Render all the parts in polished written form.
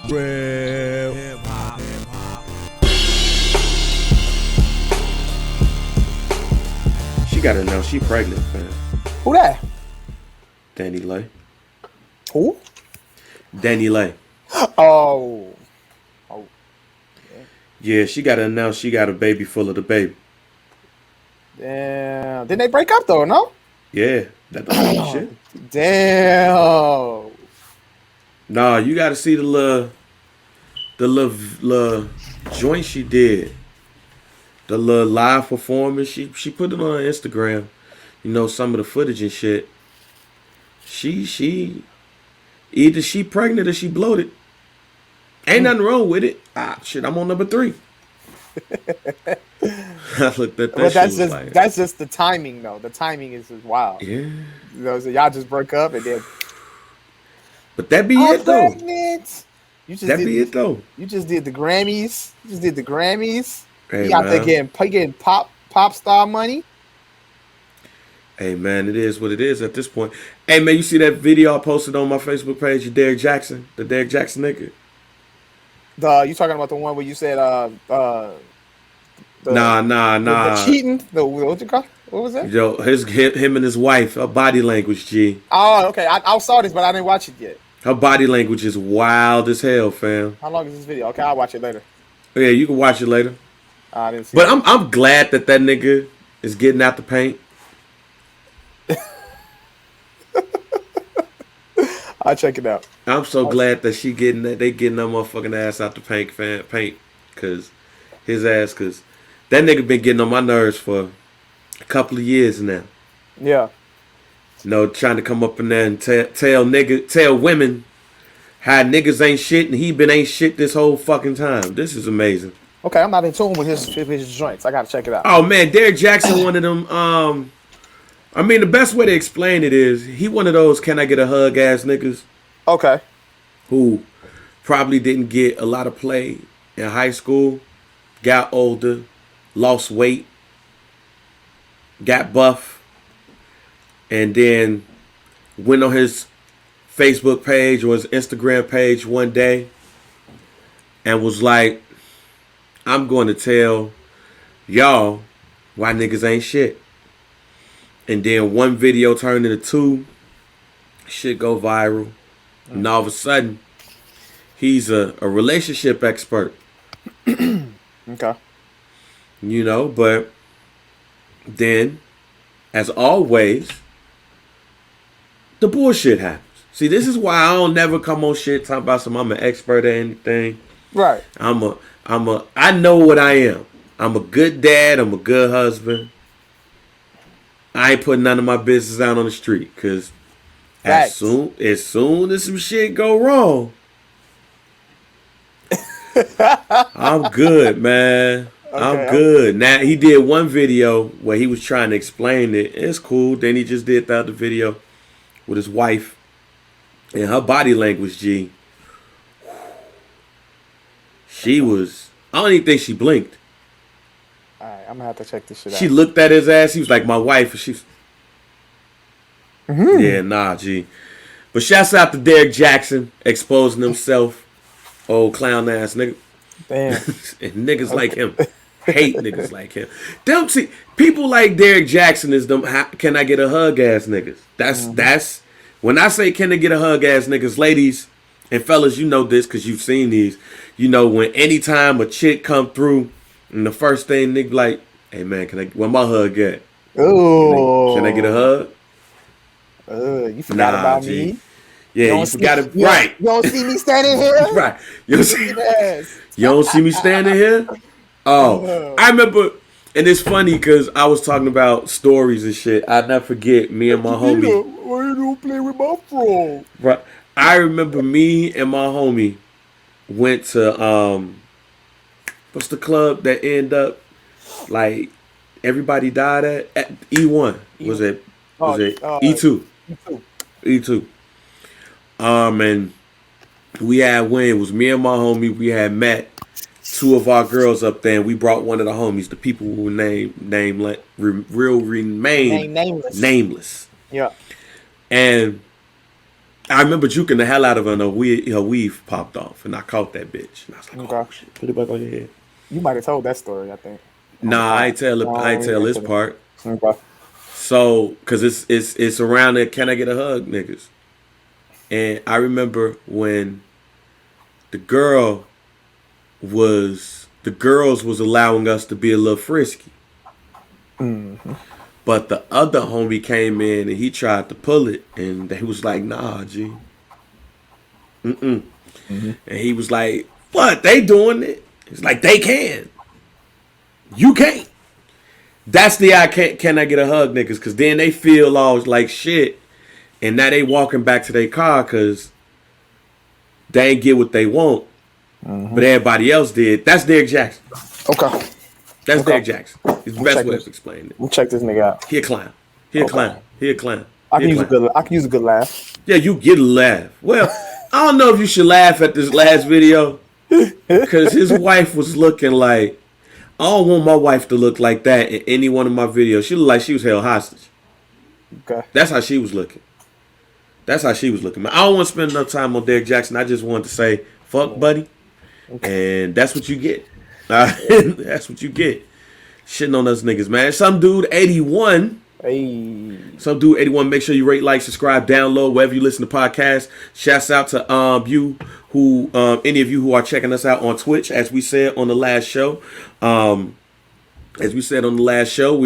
Real hip hop. She got to know she pregnant, man. Who that? Danny Lay. Who? Danny Lay. Oh. Yeah, she got to announce she got a baby full of the baby. Damn. Didn't they break up though? No. Yeah, that don't mean shit. Damn. Nah, you got to see the little joint she did. The little live performance. She put it on Instagram. You know, some of the footage and shit. She either she pregnant or she bloated. Ain't nothing wrong with it. Shit, I'm on number 3. I looked at that. But shit that's just the timing though. The timing is just wild. Yeah. You know, so y'all just broke up and then. But that be it though. Pregnant. You just That did, be it though. You just did the Grammys. Hey, You out there man. getting pop star money. Hey man, it is what it is at this point. Hey man, you see that video I posted on my Facebook page of Derrick Jaxn, the Derrick Jaxn nigga? You talking about the one where you said Nah. the cheating? What you call? What was that? Yo, him and his wife, her body language, G. Oh, okay. I saw this, but I didn't watch it yet. Her body language is wild as hell, fam. How long is this video? Okay, I'll watch it later. Yeah, you can watch it later. I didn't see. But I'm glad that nigga is getting out the paint. I'll check it out. I'm so glad that they getting that motherfucking ass out the paint, cause that nigga been getting on my nerves for a couple of years now. Yeah. You know, trying to come up in there and tell women how niggas ain't shit and he been ain't shit this whole fucking time. This is amazing. Okay, I'm not in tune with his joints. I gotta check it out. Oh man, Derrick Jaxn, one of them. I mean, the best way to explain it is he one of those can I get a hug ass niggas Okay. who probably didn't get a lot of play in high school, got older, lost weight, got buff, and then went on his Facebook page or his Instagram page one day and was like, I'm going to tell y'all why niggas ain't shit. And then one video turned into 2. Shit go viral. And all of a sudden, he's a relationship expert. Okay. You know, but then, as always, the bullshit happens. See, this is why I don't never come on shit talking about I'm an expert at anything. Right. I know what I am. I'm a good dad. I'm a good husband. I ain't putting none of my business out on the street because as soon as some shit go wrong, I'm good, man. I'm good. Now, he did one video where he was trying to explain it. It's cool. Then he just did the other video with his wife and her body language, G. She was, I don't even think she blinked. All right, I'm gonna have to check this shit out. She looked at his ass. He was like, my wife. And she's, yeah, nah, G. But shouts out to Derrick Jaxn exposing himself. Old clown ass nigga. Damn. And niggas like him. Hate niggas like him. Don't see people like Derrick Jaxn is them. Can I get a hug ass niggas? That's when I say can I get a hug ass niggas, ladies and fellas, you know this because you've seen these. You know when anytime a chick come through and the first thing nigga like, hey man, where my hug at? Ooh. Can I get a hug? You forgot about G. me. Yeah, you forgot it. Right. You don't see me standing here? Right. You don't see me standing here? Oh, I remember, and it's funny because I was talking about stories and shit. I never forget me and my homie. Why you don't play with my phone? Right. I remember me and my homie went to what's the club that end up like everybody died at E1? Was it E2? E2. And we had when it was me and my homie, we had met 2 of our girls up there, and we brought one of the homies, the people who were remain nameless. Yeah. And I remember juking the hell out of her and her weave popped off. And I caught that bitch. And I was like, oh, Okay. shit, put it back on your head. You might have told that story, I think. Nah, I ain't tell this Okay. part. Okay. So, cause it's around the can I get a hug niggas. And I remember when the girls was allowing us to be a little frisky. Mm-hmm. But the other homie came in and he tried to pull it and he was like, nah, G. Mm-mm. Mm-hmm. And he was like, what? They doing it? It's like, they can. You can't. That's the can I get a hug niggas, because then they feel all like shit and now they walking back to their car because they ain't get what they want. Mm-hmm. But everybody else did. That's Derrick Jaxn. Okay. That's Derrick Jaxn. It's the best way to explain it. We'll check this nigga out. He a clown. He a clown. He a clown. I can use a good laugh. Yeah, you get a laugh. Well, I don't know if you should laugh at this last video because his wife was looking like, I don't want my wife to look like that in any one of my videos. She looked like she was held hostage. Okay. That's how she was looking. That's how she was looking. I don't want to spend enough time on Derrick Jaxn. I just wanted to say, fuck, buddy. Okay. And that's what you get. That's what you get. Shitting on us niggas, man. Some dude, 81. Hey. Some dude, 81. Make sure you rate, like, subscribe, download, wherever you listen to podcasts. Shouts out to you who, any of you who are checking us out on Twitch, as we said on the last show. We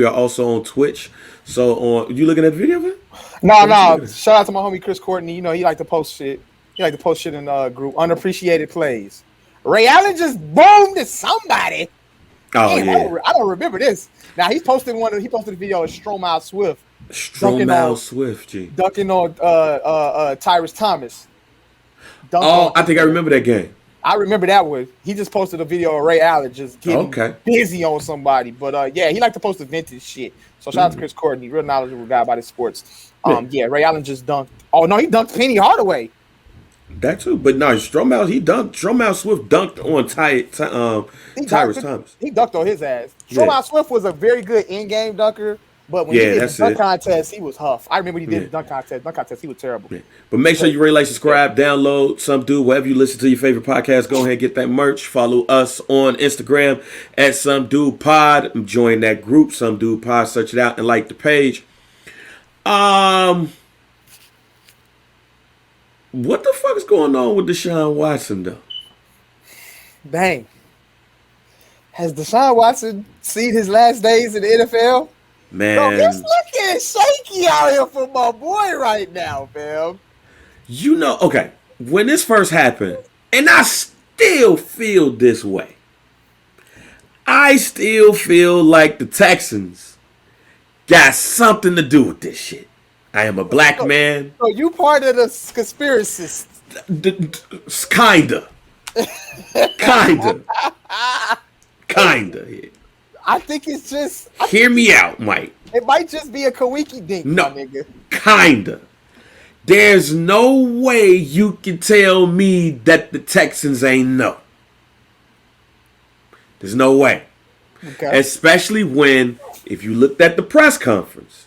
are also on Twitch. So, you looking at the video, man? No. Shout out to my homie Chris Courtney. You know, he like to post shit. He like to post shit in group. Unappreciated plays. Ray Allen just boomed at somebody. Oh, man, yeah. I don't remember this. Now he posted a video of Stromile Swift. Swift, G. Dunking on Tyrus Thomas. I think I remember that game. I remember that one. He just posted a video of Ray Allen just getting busy on somebody. But yeah, he like to post the vintage shit. So shout out to Chris Courtney, real knowledgeable guy about his sports. Yeah, Ray Allen just dunked. Oh no, he dunked Penny Hardaway. That too, but no, Stromile Swift dunked on Tyrus Thomas. He dunked on his ass. Stromile Swift was a very good in-game dunker, but when he did the dunk contest, he was huff. I remember he did the dunk contest. Dunk contest, he was terrible. Yeah. But make sure you rate, like, subscribe, download Some Dude, wherever you listen to your favorite podcast. Go ahead and get that merch. Follow us on Instagram at Some Dude Pod. Join that group, Some Dude Pod. Search it out and like the page. What the fuck is going on with Deshaun Watson, though? Dang. Has Deshaun Watson seen his last days in the NFL? Man. Bro, it's looking shaky out here for my boy right now, fam. You know, okay, when this first happened, and I still feel this way, I still feel like the Texans got something to do with this shit. I am a black man. So you part of the conspiracists? Kinda. Yeah. I think it's just... Hear me out, Mike. It might just be a Kawiki dink, no, my nigga. Kinda. There's no way you can tell me that the Texans ain't know. There's no way. Okay. Especially when, if you looked at the press conference,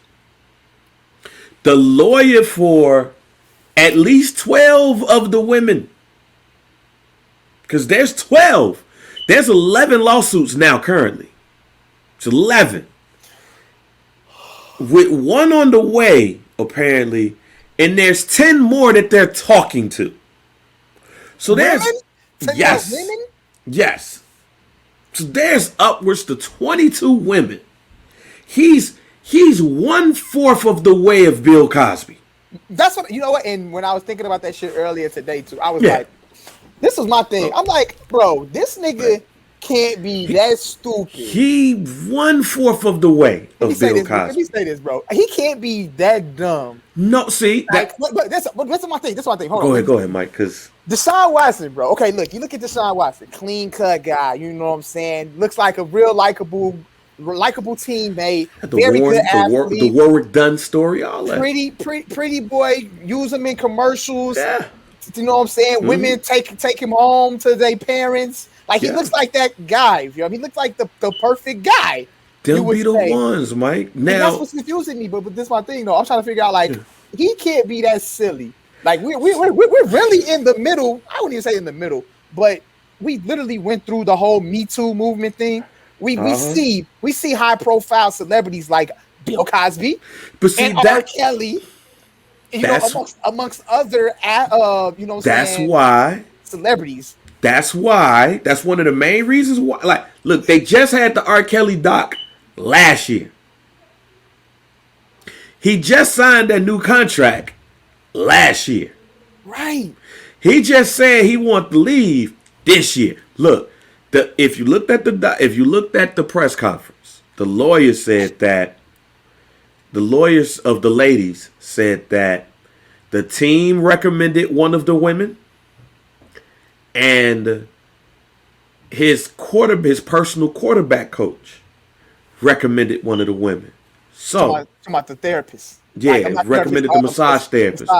the lawyer for at least 12 of the women, because there's 12. There's 11 lawsuits now currently. It's 11. With one on the way, apparently, and there's 10 more that they're talking to. So there's... Yes. Women? Yes. So there's upwards to 22 women. He's 1/4 of the way of Bill Cosby. That's what, you know what? And when I was thinking about that shit earlier today too, I was like, this was my thing. I'm like, bro, this nigga can't be that stupid. He 1/4 of the way of Bill Cosby. Let me say this, bro. He can't be that dumb. No, see, like, that's my thing. That's my thing. Hold on. Go ahead, Mike. Because Deshaun Watson, bro. Okay, look, you look at Deshaun Watson, clean cut guy. You know what I'm saying? Looks like a real likable teammate. The Warwick Dunn story, all that. Pretty boy. Use him in commercials. Yeah. You know what I'm saying? Mm-hmm. Women take him home to their parents. Like, he looks like that guy. You know, he looks like the perfect guy. Them be the ones, Mike. Now, and that's what's confusing me. But this is my thing, though. I'm trying to figure out, like, he can't be that silly Like we're really in the middle. I wouldn't even say in the middle, but we literally went through the whole Me Too movement thing. We see high profile celebrities like Bill Cosby and R. Kelly. You know, amongst other that's why celebrities. That's one of the main reasons why. Like, look, they just had the R. Kelly doc last year. He just signed that new contract last year. Right. He just said he wanted to leave this year. Look, if you looked at the press conference, the lawyers of the ladies said that the team recommended one of the women, and his personal quarterback coach recommended one of the women. So, talking about the therapist. Yeah, recommended the massage therapist.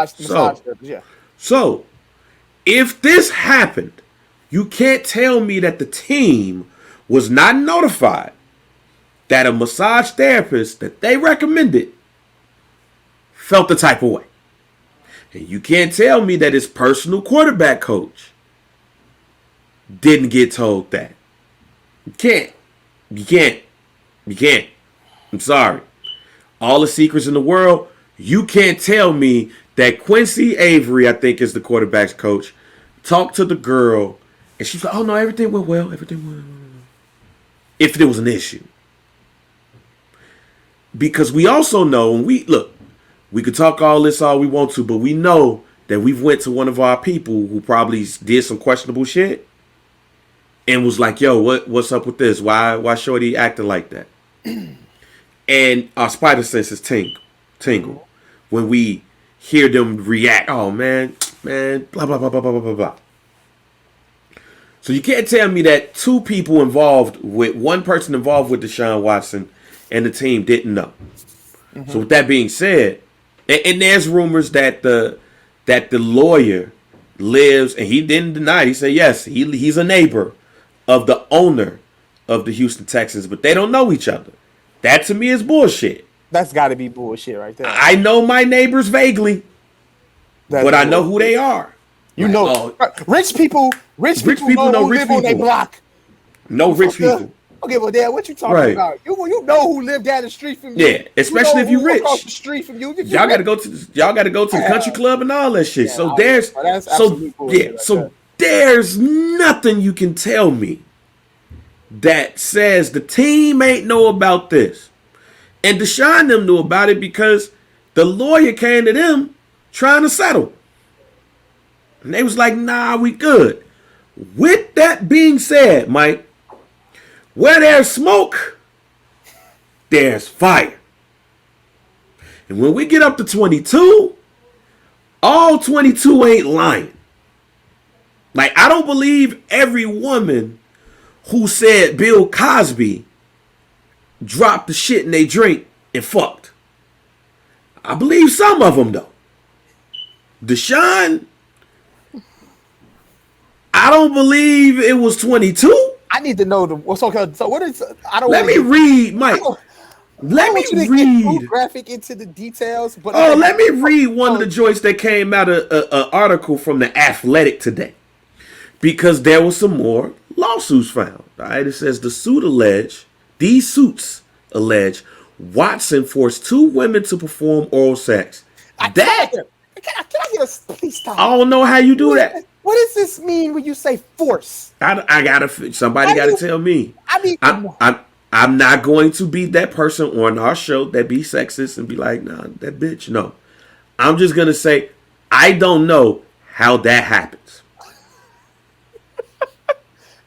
So, if this happened, you can't tell me that the team was not notified that a massage therapist that they recommended felt the type of way. And you can't tell me that his personal quarterback coach didn't get told that. You can't. I'm sorry. All the secrets in the world, you can't tell me that Quincy Avery, I think is the quarterback's coach, talked to the girl and she's like, oh no, everything went well. If there was an issue. Because we also know, we could talk all this all we want to, but we know that we've went to one of our people who probably did some questionable shit and was like, yo, what's up with this? Why Shorty acting like that? And our spider senses tingle when we hear them react. Oh man, blah blah blah blah blah blah blah. So you can't tell me that one person involved with Deshaun Watson and the team didn't know. Mm-hmm. So with that being said, and there's rumors that the lawyer lives, and he didn't deny it. He said yes, he's a neighbor of the owner of the Houston Texans, but they don't know each other. That to me is bullshit. That's got to be bullshit right there. I know my neighbors vaguely, but I know who they are. You know, rich people know who live on their block. No rich people. Okay, well, Dad, what you talking about? You know who lived down the street from you. Yeah, especially if you're rich. Across the street from you. Y'all got to go to the country club and all that shit. Yeah, so there's nothing you can tell me that says the team ain't know about this. And Deshaun them knew about it because the lawyer came to them trying to settle. And they was like, nah, we good. With that being said, Mike, where there's smoke, there's fire. And when we get up to 22, all 22 ain't lying. Like, I don't believe every woman who said Bill Cosby dropped the shit in they drink and fucked. I believe some of them, though. Deshaun, I don't believe it was 22. I need to know what's okay. So what is? Let me read, Mike. Let me read. Graphic into the details, but let me read one of the joints that came out of an article from The Athletic today, because there was some more lawsuits found. All right, it says these suits allege Watson forced two women to perform oral sex. Can I get a please stop? I don't know how you do that. What does this mean when you say force? Somebody gotta tell me. I'm not going to be that person on our show that be sexist and be like, nah, that bitch. No. I'm just gonna say, I don't know how that happens.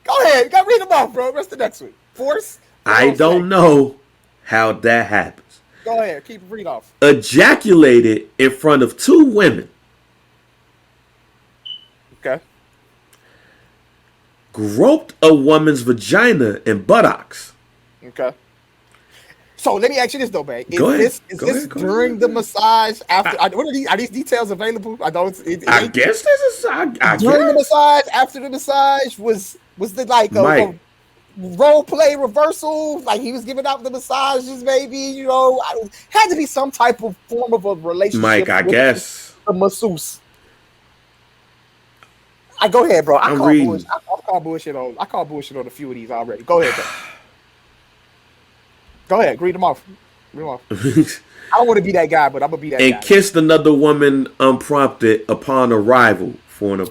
Go ahead. Go read them off, bro. Rest the next week. Force? I don't know how that happens. Go ahead. Keep read off. Ejaculated in front of two women. Okay. Groped a woman's vagina and buttocks. Okay. So let me ask you this though, man. Is this during the massage? After? Are these details available? I guess this is. During the massage, after the massage, was it like a role play reversal? Like he was giving out the massages, maybe? You know, had to be some type of form of a relationship. Mike, I guess the masseuse. I go ahead, bro. I'm reading. I call bullshit on a few of these already. Go ahead, bro. Go ahead. Read them off. I don't want to be that guy, but I'm gonna be that guy. And kissed another woman unprompted upon arrival for an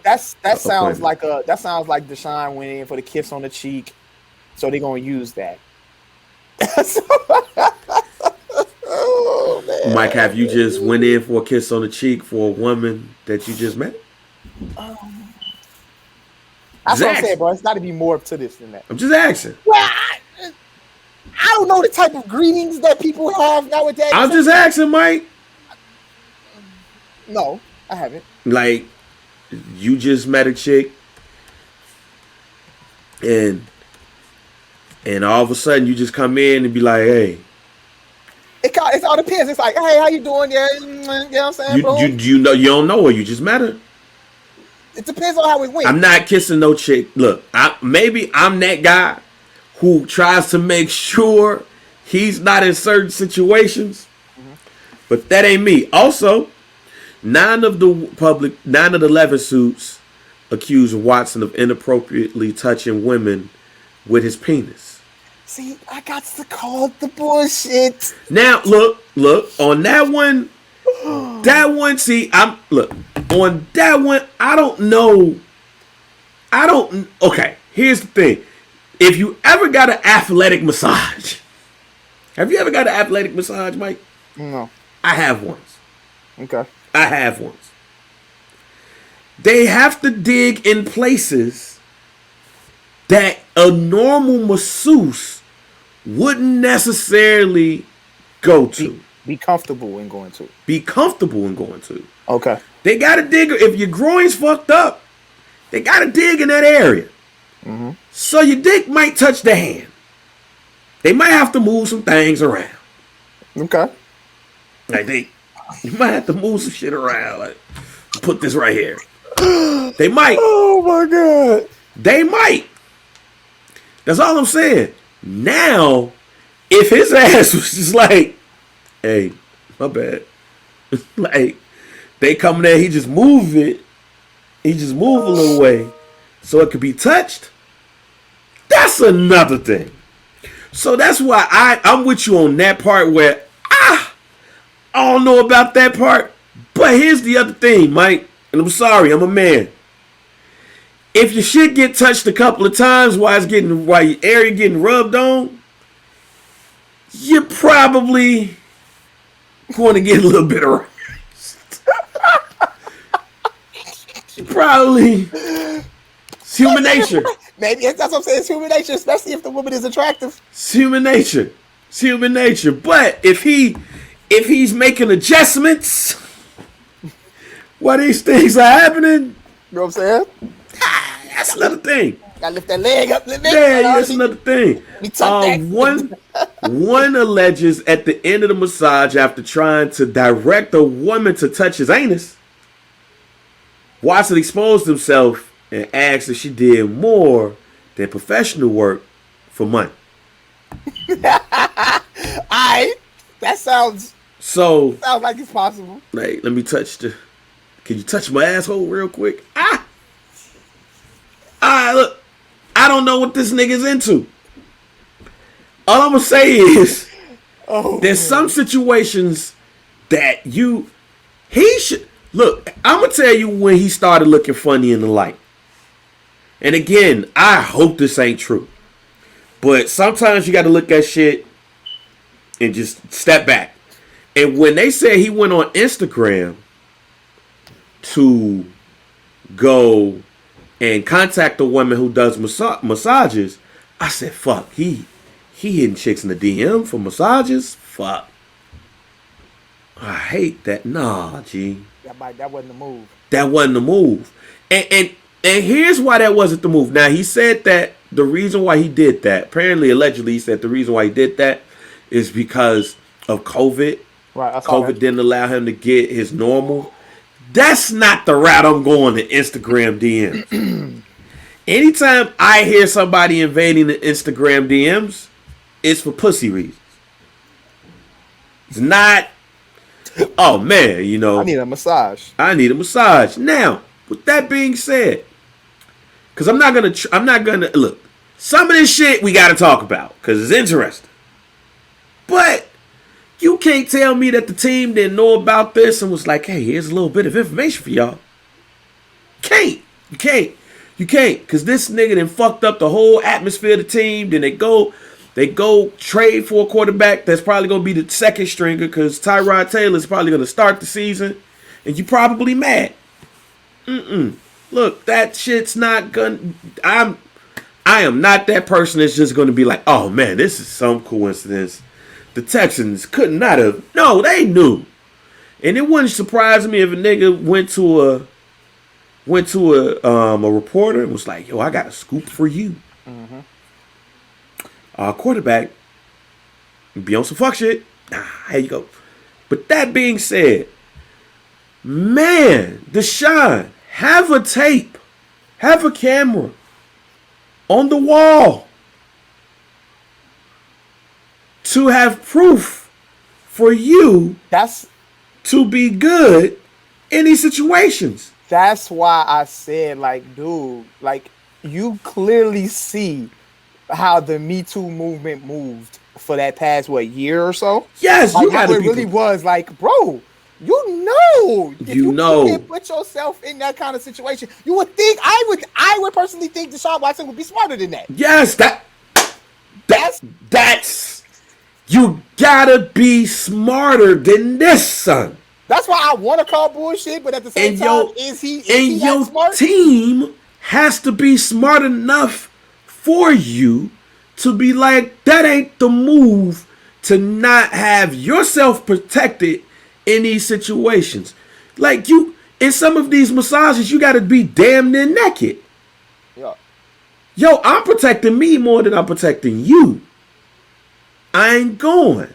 that sounds like Deshaun went in for the kiss on the cheek, so they're gonna use that. Oh, man. Mike, have you just went in for a kiss on the cheek for a woman that you just met? That's what I'm saying, bro. It's got to be more to this than that. I'm just asking. Well, I don't know the type of greetings that people have nowadays. I'm just asking, Mike. No, I haven't. Like, you just met a chick, and all of a sudden you just come in and be like, hey. It all depends. It's like, hey, how you doing? Yeah, you know what I'm saying, bro? You don't know her. You just met her. It depends on how it went. I'm not kissing no chick. Look, maybe I'm that guy who tries to make sure he's not in certain situations, but that ain't me. Also, 9 of the 11 suits accuse Watson of inappropriately touching women with his penis. See, I got to call the bullshit. Now, look, on that one, on that one, I don't know. Okay, here's the thing. If you ever got an athletic massage, have you ever got an athletic massage, Mike? No. I have once. Okay. I have once. They have to dig in places that a normal masseuse wouldn't necessarily go to. Be comfortable in going to. Okay. They got to dig. If your groin's fucked up, they got to dig in that area. Mm-hmm. So your dick might touch the hand. They might have to move some things around. Okay. Like you might have to move some shit around. Like, put this right here. They might. Oh my God. They might. That's all I'm saying. Now, if his ass was just like, hey, my bad. Like, they come there, he just move it. He just move a little way so it could be touched. That's another thing. So that's why I'm with you on that part where I don't know about that part. But here's the other thing, Mike. And I'm sorry, I'm a man. If your shit get touched a couple of times while your area getting rubbed on, you're probably going to get a little bit of rest. Probably. It's human nature. Maybe that's what I'm saying. It's human nature, especially if the woman is attractive. It's human nature. It's human nature. But if he's making adjustments while these things are happening, you know what I'm saying? That's another thing. Gotta lift that leg up. Yeah, that's another thing. One alleges at the end of the massage, after trying to direct a woman to touch his anus, Watson exposed himself and asked if she did more than professional work for money. That sounds like it's possible. Like, let me touch can you touch my asshole real quick? Look, I don't know what this nigga's into. All I'm gonna say is, there's some situations that he should look. I'm gonna tell you when he started looking funny in the light. And again, I hope this ain't true, but sometimes you got to look at shit and just step back. And when they said he went on Instagram to go and contact a woman who does massages, I said, fuck, he hitting chicks in the DM for massages? Fuck. I hate that. Nah, G. That wasn't the move. That wasn't the move. And here's why that wasn't the move. Now, he said that the reason why he did that, apparently, allegedly, he said the reason why he did that is because of COVID. Right. COVID didn't allow him to get his normal. That's not the route I'm going to Instagram DMs. Anytime I hear somebody invading the Instagram DMs, it's for pussy reasons. It's not, oh man, I need a massage. Now, With that being said, because I'm not gonna look. Some of this shit we gotta talk about because it's interesting. But you can't tell me that the team didn't know about this and was like, hey, here's a little bit of information for y'all. You can't. Because this nigga done fucked up the whole atmosphere of the team. Then they go trade for a quarterback that's probably going to be the second stringer because Tyrod Taylor's probably going to start the season. And you probably mad. Look, that shit's not going to... I am not that person that's just going to be like, oh, man, this is some coincidence. The Texans could not have... No, they knew. And it wouldn't surprise me if a nigga went to a reporter and was like, yo, I got a scoop for you. Quarterback be on some fuck shit. Here you go. But that being said, man, Deshaun, have a tape, have a camera on the wall to have proof for you to be good in these situations. That's why I said, like, dude, like, you clearly see how the Me Too movement moved for that past, year or so? Yes, like, how it really was, like, bro, if you can't put yourself in that kind of situation, you would think, I would personally think Deshaun Watson would be smarter than that. Yes, that's, you gotta be smarter than this, son. That's why I want to call bullshit, but at the same time, is he that smart? Team has to be smart enough for you to be like, that ain't the move to not have yourself protected in these situations. Like, you, in some of these massages, you got to be damn near naked. Yeah. Yo, I'm protecting me more than I'm protecting you. I ain't going.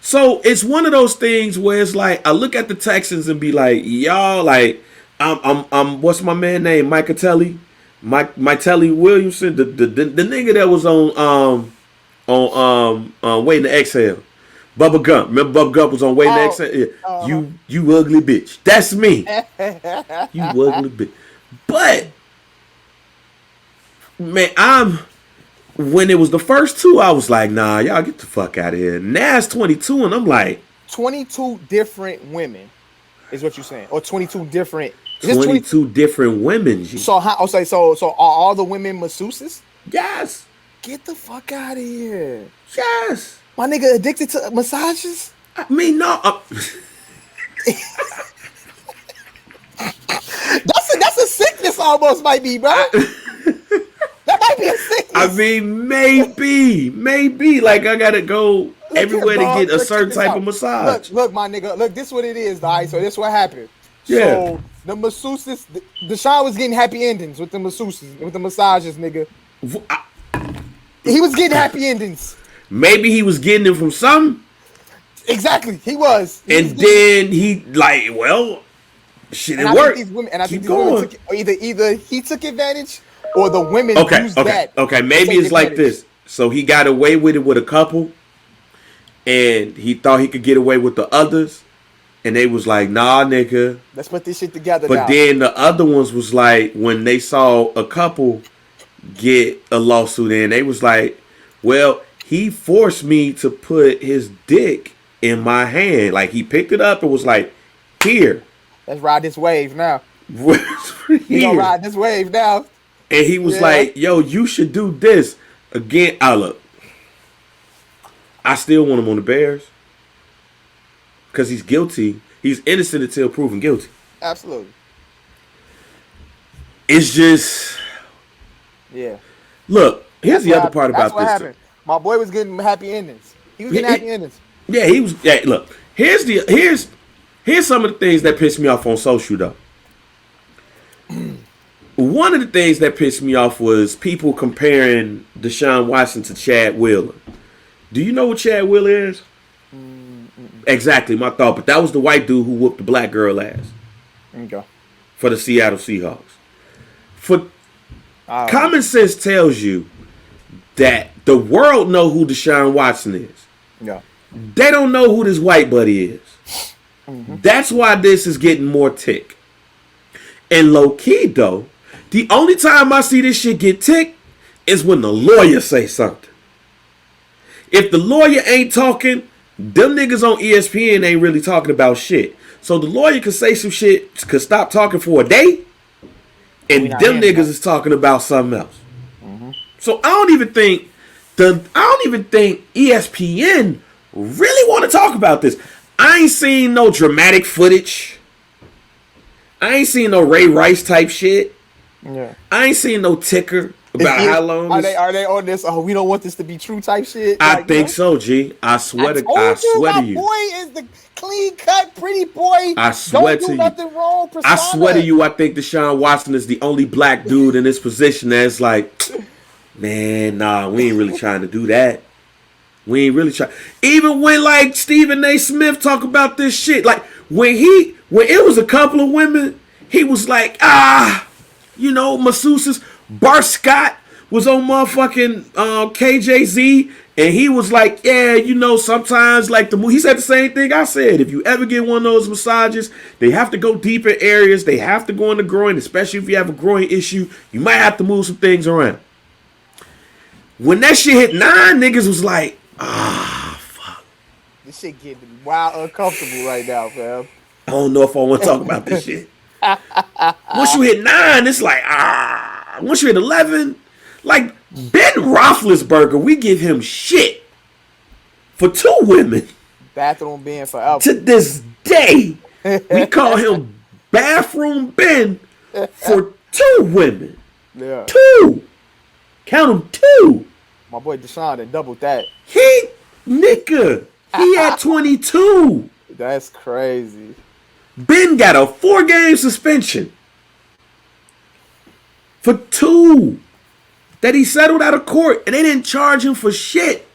So it's one of those things where it's like I look at the Texans and be like, y'all, like, I'm what's my man name? Mike Telly Williamson, the nigga that was on Waiting to Exhale. Bubba Gump. Remember Bubba Gump was on Waiting to Exhale? Yeah. You ugly bitch. That's me. You ugly bitch. But man, when it was the first two, I was like, nah, y'all get the fuck out of here. Now it's 22, and I'm like... 22 different women is what you're saying. Or 22 different... 22 different women. So are all the women masseuses? Yes. Get the fuck out of here. Yes. My nigga addicted to massages? I mean, no. That's a sickness almost might be, bro. That might be a sickness. I mean, maybe. Like, I gotta go everywhere to get a certain type of massage. Look, my nigga. Look, this is what it is, all right? So this is what happened. Yeah. So the masseuses, Deshaun was getting happy endings with the masseuses, with the massages, nigga. He was getting happy endings. Maybe he was getting them from some. Exactly, he was. Then he like, well, shit, it worked. I think these women took, either he took advantage or the women used that. Okay, maybe it's like this. So he got away with it with a couple, and he thought he could get away with the others, and they was like, nah, nigga. Let's put this shit together. But then the other ones was like, when they saw a couple get a lawsuit in, they was like, well, he forced me to put his dick in my hand. Like, he picked it up and was like, here. Let's ride this wave now. We gonna ride this wave now. And he was like, yo, you should do this. Again, look, I still want him on the Bears. Because he's guilty. He's innocent until proven guilty. Absolutely. It's just... Yeah. Lold, here's the other part about this. Happened. My boy was getting happy endings. He was getting happy endings. Yeah, he was... Yeah, look, here's some of the things that pissed me off on social, though. One of the things that pissed me off was people comparing Deshaun Watson to Chad Wheeler. Do you know what Chad Wheeler is? Exactly, my thought. But that was the white dude who whooped the black girl ass. Okay. For the Seattle Seahawks. Common sense tells you that the world know who Deshaun Watson is. Yeah. They don't know who this white buddy is. Mm-hmm. That's why this is getting more tick. And low key though, the only time I see this shit get ticked is when the lawyer say something. If the lawyer ain't talking, them niggas on ESPN ain't really talking about shit. So the lawyer could say some shit, could stop talking for a day, and them niggas is talking about something else. Mm-hmm. So I don't even think ESPN really want to talk about this. I ain't seen no dramatic footage. I ain't seen no Ray Rice type shit. Yeah. I ain't seen no ticker about how long. Are they on this? Oh, we don't want this to be true type shit. I think so, G. I swear to you. My boy is the clean cut, pretty boy. I swear to you. Nothing wrong. I swear to you. I think Deshaun Watson is the only black dude in this position that's like, man, nah, we ain't really trying to do that. We ain't really trying. Even when like Stephen A. Smith talk about this shit, like when it was a couple of women, he was like, masseuses. Bart Scott was on motherfucking KJZ, and he was like, yeah, sometimes like he said the same thing I said. If you ever get one of those massages, they have to go deep in areas. They have to go in the groin, especially if you have a groin issue. You might have to move some things around. When that shit hit 9, niggas was like, fuck. This shit getting wild uncomfortable right now, fam. I don't know if I want to talk about this shit. Once you hit 9, it's like, Once you hit 11, like Ben Roethlisberger, we give him shit for 2 women. Bathroom Ben forever. To this day, we call him Bathroom Ben for 2 women. Yeah. 2. Count them 2. My boy Deshaun had doubled that. He had 22. That's crazy. Ben got a 4-game suspension for 2 that he settled out of court, and they didn't charge him for shit.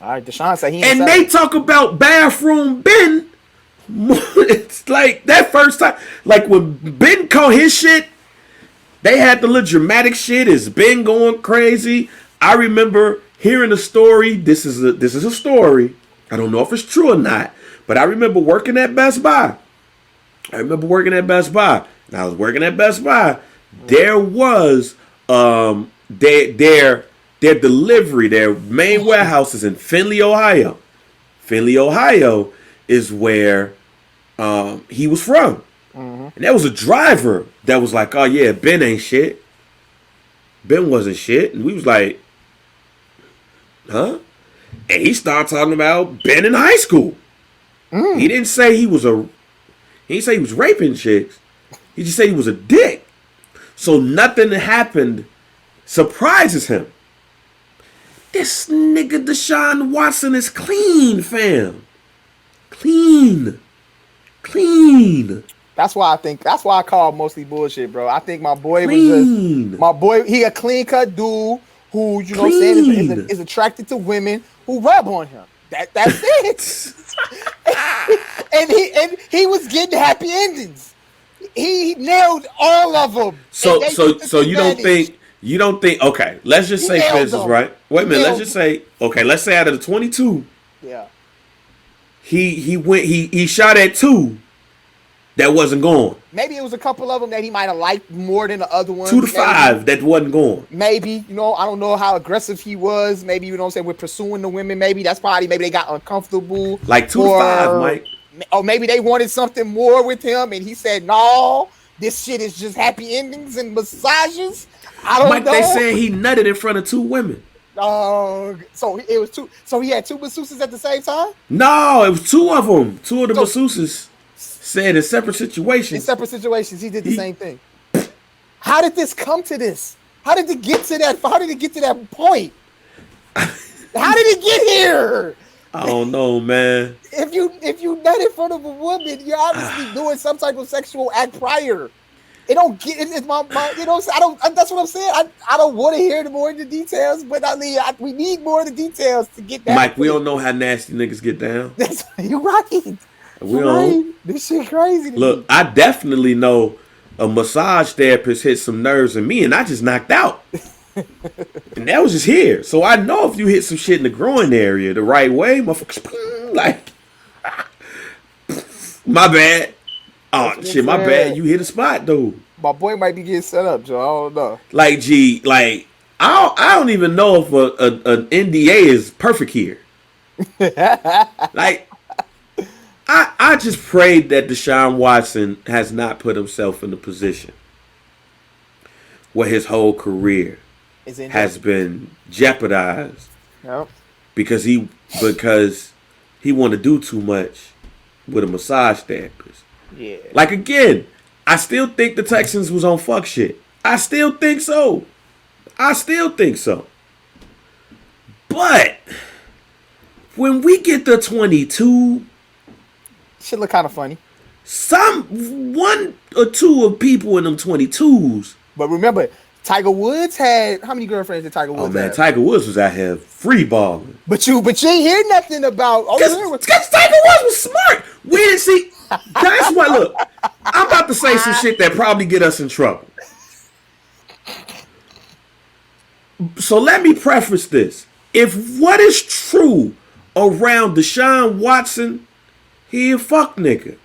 All right, Deshaun said he ain't and settled. They talk about Bathroom Ben. It's like that first time, like when Ben caught his shit, they had the little dramatic shit. Is Ben going crazy? I remember hearing a story. This is a story. I don't know if it's true or not, but I remember working at Best Buy. And I was working at Best Buy. There was their delivery, their main warehouse is in Findlay, Ohio. Findlay, Ohio is where he was from. Mm-hmm. And there was a driver that was like, oh yeah, Ben ain't shit. Ben wasn't shit. And we was like, huh? And he started talking about Ben in high school. Mm. He didn't say he was raping chicks. He just said he was a dick. So nothing that happened surprises him. This nigga Deshaun Watson is clean, fam. Clean. That's why I call mostly bullshit, bro. I think my boy he a clean cut dude who, you know what I'm saying, is attracted to women who rub on him. That's it. and he was getting happy endings. He nailed all of them. So you don't think okay, let's just say for instance, right? Wait a minute, let's just say let's say out of the 22, yeah. He shot at 2 that wasn't going. Maybe it was a couple of them that he might have liked more than the other ones. 2 to 5 that wasn't going. Maybe, I don't know how aggressive he was. Maybe, you know what I'm saying, with pursuing the women. Maybe they got uncomfortable. Like 2 to 5, Mike. Or maybe they wanted something more with him and he said, no, this shit is just happy endings and massages. I don't know. They said he nutted in front of 2 women. So it was 2. So he had 2 masseuses at the same time? No, it was 2 of them. 2 of the masseuses said in separate situations. He did the same thing. How did this come to this? How did it get to that point? How did it get here? I don't know, man. If you nut in front of a woman, you're obviously doing some type of sexual act prior. It don't get it's my I don't. That's what I'm saying. I don't want to hear more of the details, but I mean, we need more of the details to get that. Mike, we don't know how nasty niggas get down. You're right. Right. This shit crazy. Look, I definitely know a massage therapist hit some nerves in me, and I just knocked out. And that was just here. So I know if you hit some shit in the groin area the right way, motherfuckers, like, my bad. Oh shit, my bad. You hit a spot, dude. My boy might be getting set up, Joe. I don't know. Like, G, like, I don't even know if an NDA is perfect here. Like, I just prayed that Deshaun Watson has not put himself in a position where his whole career has been jeopardized. Yep. Because he want to do too much with a massage therapist. Yeah. Like, again, I still think the Texans was on fuck shit. I still think so. But when we get to 22, shit look kind of funny. One or two of people in them 22s. But remember, Tiger Woods had how many girlfriends did Tiger Woods have? Oh man, Tiger Woods was out here free balling. But you ain't hear nothing about. Because Tiger Woods was smart. We didn't see. That's why. Look, I'm about to say some shit that probably get us in trouble. So let me preface this. If what is true around Deshaun Watson, he a fuck nigga.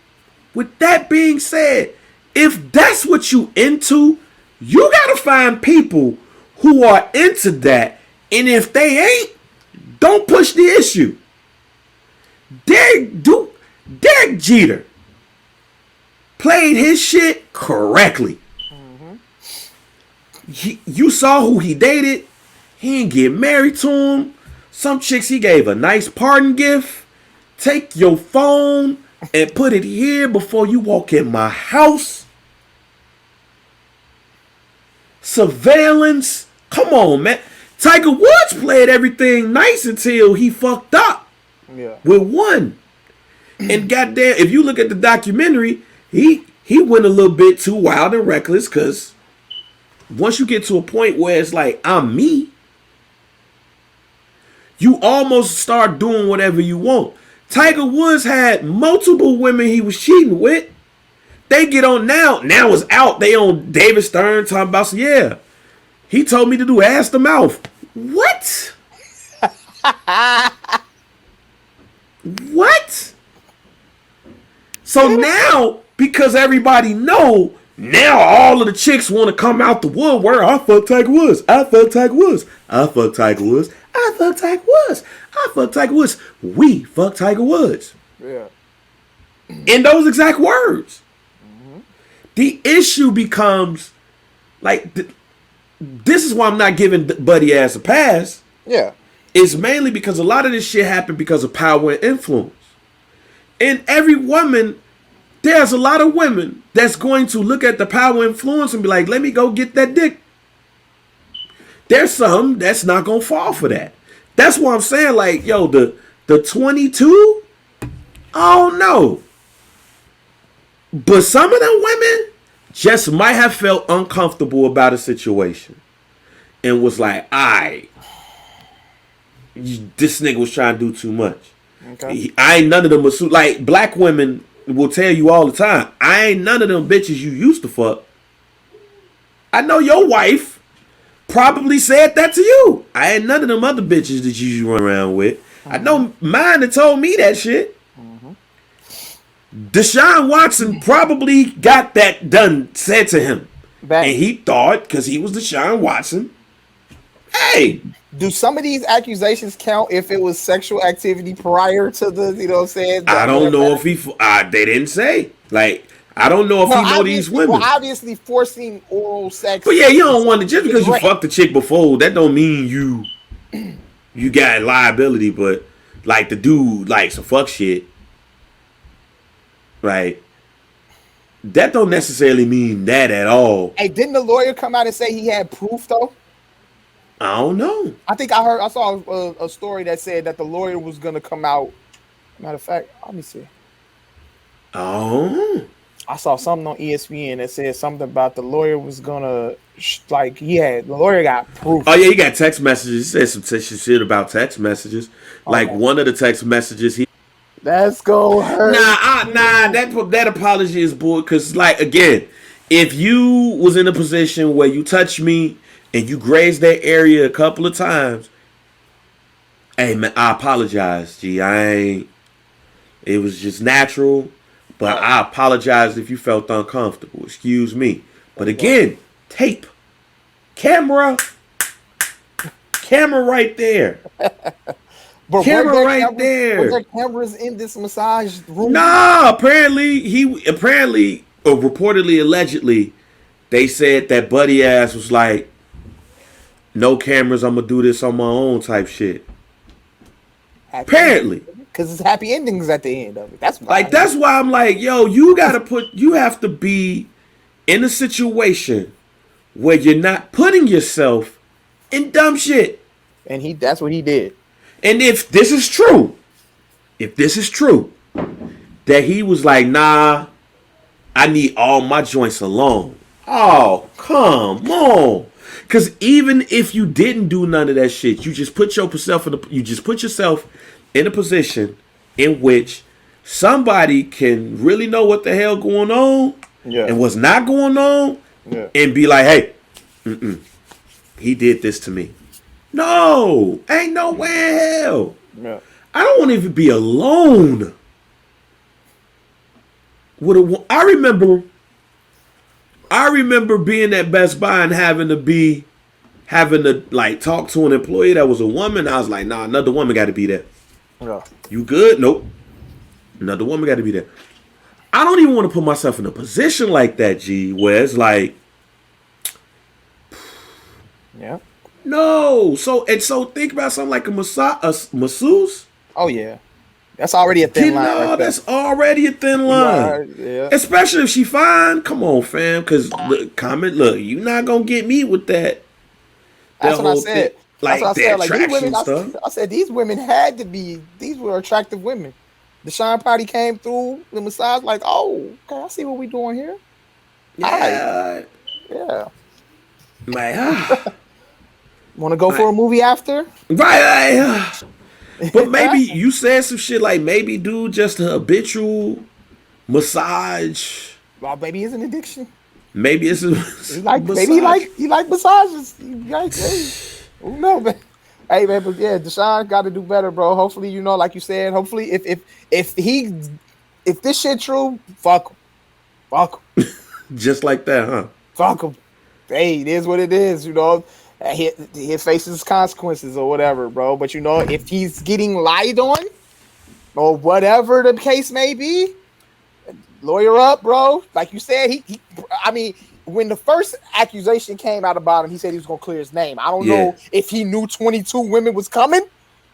With that being said, if that's what you into, you gotta find people who are into that. And if they ain't, don't push the issue. Derrick Jeter played his shit correctly. You saw who he dated. He didn't get married to him. Some chicks he gave a nice pardon gift. Take your phone and put it here before you walk in my house. Surveillance. Come on, man. Tiger Woods played everything nice until he fucked up. Yeah. With one. And goddamn, if you look at the documentary, he went a little bit too wild and reckless because once you get to a point where it's like, I'm me, you almost start doing whatever you want. Tiger Woods had multiple women he was cheating with. They get on now. Now it's out. They on David Stern talking about, so yeah, he told me to do ass to mouth. What? What? So now, because everybody know, now all of the chicks want to come out the woodwork. I fuck Tiger Woods. I fuck Tiger Woods. I fuck Tiger Woods. I fuck Tiger Woods. I fuck Tiger Woods. We fuck Tiger Woods. Yeah. In those exact words. Mm-hmm. The issue becomes, like, this is why I'm not giving Buddy Ass a pass. Yeah. It's mainly because a lot of this shit happened because of power and influence. And every woman, there's a lot of women that's going to look at the power and influence and be like, let me go get that dick. There's some that's not going to fall for that. That's why I'm saying, like, yo, the 22, oh no. But some of them women just might have felt uncomfortable about a situation and was like, this nigga was trying to do too much. Okay. I ain't none of them. Like, black women will tell you all the time, I ain't none of them bitches you used to fuck. I know your wife probably said that to you. I ain't none of them other bitches that you run around with. Mm-hmm. I know mine that told me that shit. Mm-hmm. Deshaun Watson probably got that done, said to him. And he thought, because he was Deshaun Watson, hey. Do some of these accusations count if it was sexual activity prior to the, you know what I'm saying? I don't know if he, they didn't say. Like, I don't know if he know these women. Well, obviously forcing oral sex. But yeah, you don't want to, just because you fucked the chick before, that don't mean you got liability. But like the dude, like some fuck shit, like that don't necessarily mean that at all. Hey, didn't the lawyer come out and say he had proof though? I don't know. I think I saw a story that said that the lawyer was gonna come out. Matter of fact, let me see. Oh. I saw something on ESPN that said something about the lawyer was gonna the lawyer got proof. Oh yeah, he got text messages. He said some shit about text messages. Like one of the text messages, that's gonna hurt. That apology is bull. Cause like again, if you was in a position where you touched me and you grazed that area a couple of times, hey man, I apologize. It was just natural. But I apologize if you felt uncomfortable. Excuse me. But again, tape, camera right there. But camera right there. Was there cameras in this massage room? Nah, apparently reportedly, allegedly, they said that Buddy ass was like, no cameras, I'm gonna do this on my own type shit. Apparently. Because it's happy endings at the end of it. That's why I'm like, yo, you have to be in a situation where you're not putting yourself in dumb shit. And that's what he did. And if this is true, that he was like, nah, I need all my joints alone. Oh, come on. Because even if you didn't do none of that shit, you just put yourself in a position in which somebody can really know what the hell going on and what's not going on and be like, hey, he did this to me. No, ain't no way in hell. Yeah. I don't want to even be alone. I remember being at Best Buy and having to like talk to an employee that was a woman. I was like, nah, another woman got to be there. Yeah. You good? Nope. Another woman got to be there. I don't even want to put myself in a position like that, G, where it's like, yeah. No. So think about something like a masseuse. Oh yeah. That's already a thin line. No, that's already a thin line. Yeah. Especially if she fine. Come on, fam. Because you're not gonna get me with that. That's what I said. Like these women, stuff. I said these women had to be. These were attractive women. Deshaun party came through the massage. Like, oh, okay, I see what we doing here. Yeah. Yeah. Like, want to go for a movie after? Right. But maybe you said some shit like maybe dude just a habitual massage. Well, maybe it's an addiction. Maybe it's he like massages. Who knows, man? Hey man, but yeah, Deshaun got to do better, bro. Hopefully, like you said, hopefully if this shit true, fuck him. Just like that, huh? Fuck him. Hey, it is what it is, He faces consequences or whatever, bro. But if he's getting lied on or whatever the case may be, lawyer up, bro. Like you said, when the first accusation came out about him, he said he was gonna clear his name. I don't know if he knew 22 women was coming.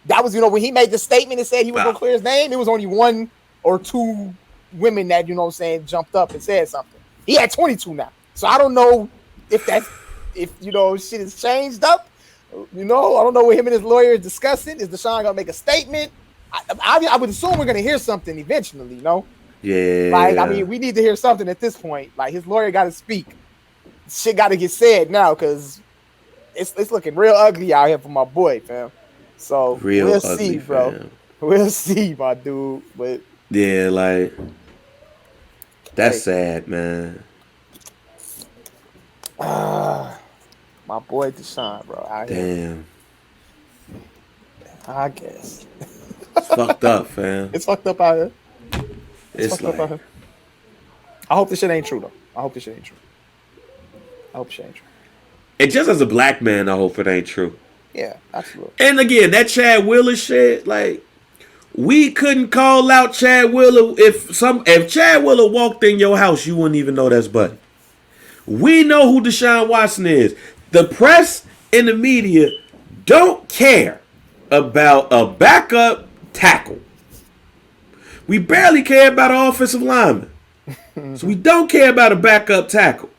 That was, when he made the statement and said he was gonna clear his name, it was only one or two women that, jumped up and said something. He had 22 now. So I don't know if shit has changed up. I don't know what him and his lawyer is discussing. Is Deshaun gonna make a statement? I would assume we're gonna hear something eventually, Yeah. We need to hear something at this point. Like, his lawyer got to speak. Shit got to get said now because it's looking real ugly out here for my boy, fam. So we'll ugly, see, bro. Fam. We'll see, my dude. But yeah, like that's sad, man. My boy Deshaun, bro. Damn. I guess. It's fucked up, fam. It's fucked up out here. It's like, I hope this shit ain't true, though. I hope shit ain't true. And just as a black man, I hope it ain't true. Yeah, absolutely. And again, that Chad Wheeler shit, like, we couldn't call out Chad Wheeler if Chad Wheeler walked in your house, you wouldn't even know that's Buddy. We know who Deshaun Watson is. The press and the media don't care about a backup tackle. We barely care about an offensive lineman. So we don't care about a backup tackle.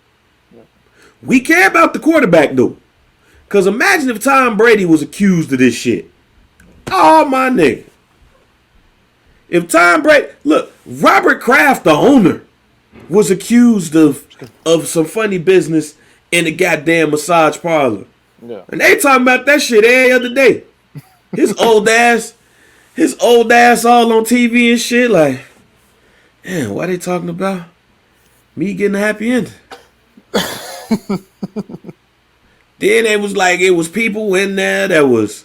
We care about the quarterback, though. Because imagine if Tom Brady was accused of this shit. Oh, my nigga. If Tom Brady... Look, Robert Kraft, the owner, was accused of some funny business in the goddamn massage parlor. Yeah. And they talking about that shit every other day. His old ass all on TV and shit. Like, damn, why they talking about me getting a happy ending? Then it was people in there that was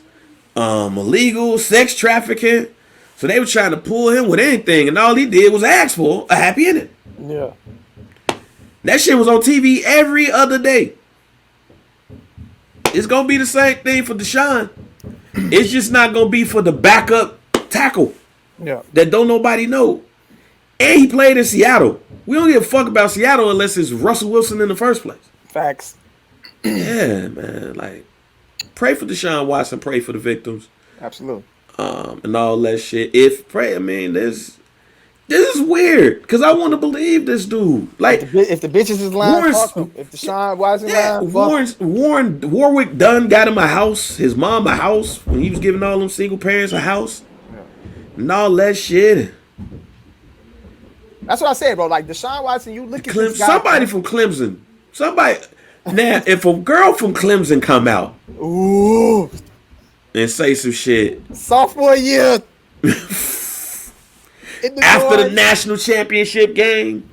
illegal sex trafficking. So they were trying to pull him with anything, and all he did was ask for a happy ending. Yeah. That shit was on TV every other day. It's gonna be the same thing for Deshaun. It's just not gonna be for the backup tackle. Yeah. That don't nobody know. And he played in Seattle. We don't give a fuck about Seattle unless it's Russell Wilson in the first place. Facts. Yeah, man. Like, pray for Deshaun Watson. Pray for the victims. Absolutely. And all that shit. This is weird because I want to believe this dude. Like, if the bitches is lying, fuck him. If Deshaun Watson lying, Warwick Dunn got him a house. His mom a house when he was giving all them single parents a house, and all that shit. That's what I said, bro. Like Deshaun Watson, you look at this guy. Somebody from Clemson. Now, if a girl from Clemson come out, ooh, and say some shit, sophomore year. After the national championship game.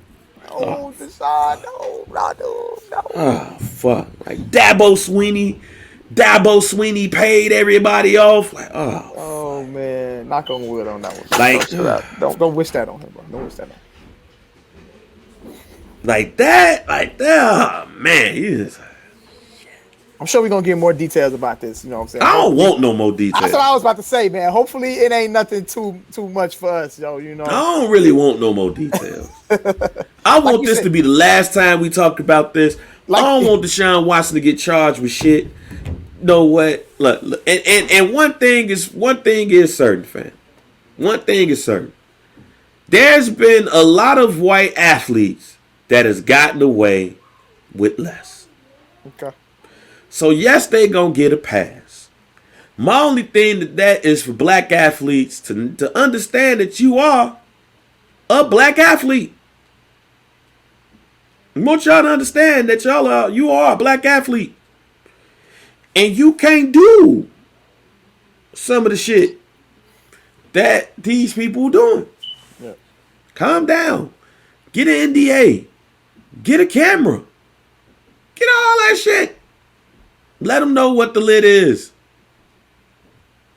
Oh, Deshaun, no. Oh, fuck. Like Dabo Sweeney paid everybody off. Like, oh man. Knock on wood on that one. Like, don't wish that on him, bro. Don't wish that on him. Like that, oh, man. I'm sure we're going to get more details about this. You know what I'm saying? I don't want no more details. That's what I was about to say, man. Hopefully it ain't nothing too much for us, yo. You know? I don't really want no more details. I want this to be the last time we talk about this. I don't want Deshaun Watson to get charged with shit. Know what? Look. And one thing is certain, fam. One thing is certain. There's been a lot of white athletes that has gotten away with less. Okay. So yes, they gonna get a pass. My only thing that is for black athletes to understand that you are a black athlete. I want y'all to understand that you are a black athlete. And you can't do some of the shit that these people doing. Yeah. Calm down. Get an NDA. Get a camera. Get all that shit. Let them know what the lid is.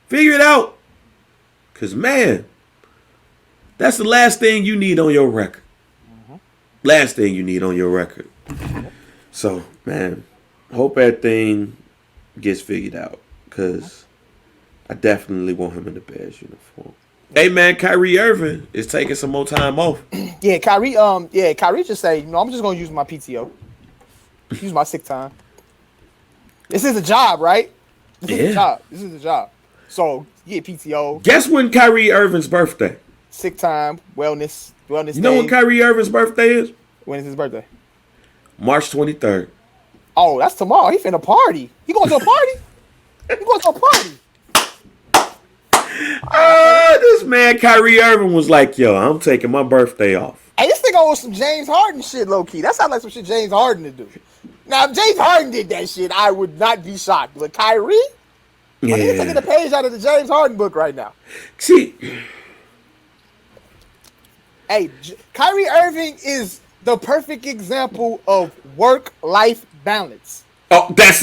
Figure it out. Because, man, that's the last thing you need on your record. Mm-hmm. Last thing you need on your record. So, man, hope everything gets figured out. Because I definitely want him in the Bears uniform. Hey, man, Kyrie Irving is taking some more time off. Yeah, Kyrie just say, I'm just going to use my PTO. Use my sick time. This is a job, right? This is a job. So, PTO. Guess when Kyrie Irving's birthday? Sick time, wellness You know when Kyrie Irving's birthday is? When is his birthday? March 23rd. Oh, that's tomorrow. He finna party. He going to a party? This man Kyrie Irving was like, yo, I'm taking my birthday off. Hey, this nigga on some James Harden shit, low key. That sounds like some shit James Harden to do. Now, if James Harden did that shit, I would not be shocked. But Kyrie? Yeah. He's taking a page out of the James Harden book right now. See. Hey, Kyrie Irving is the perfect example of work-life balance. Oh, that's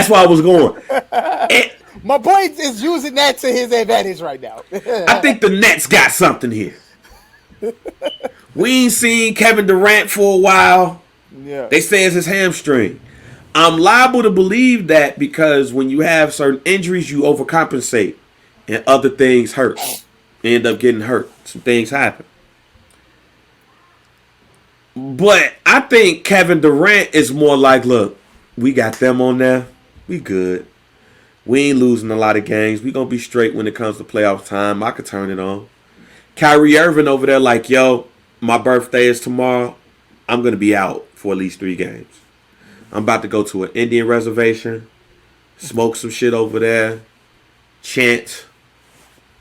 where I was going. My boy is using that to his advantage right now. I think the Nets got something here. We ain't seen Kevin Durant for a while. Yeah. They say it's his hamstring. I'm liable to believe that because when you have certain injuries, you overcompensate and other things hurt. You end up getting hurt. Some things happen. But I think Kevin Durant is more like, look, we got them on there. We good. We ain't losing a lot of games. We going to be straight when it comes to playoff time. I could turn it on. Kyrie Irving over there like, yo, my birthday is tomorrow. I'm going to be out for at least 3 games. I'm about to go to an Indian reservation, smoke some shit over there, chant.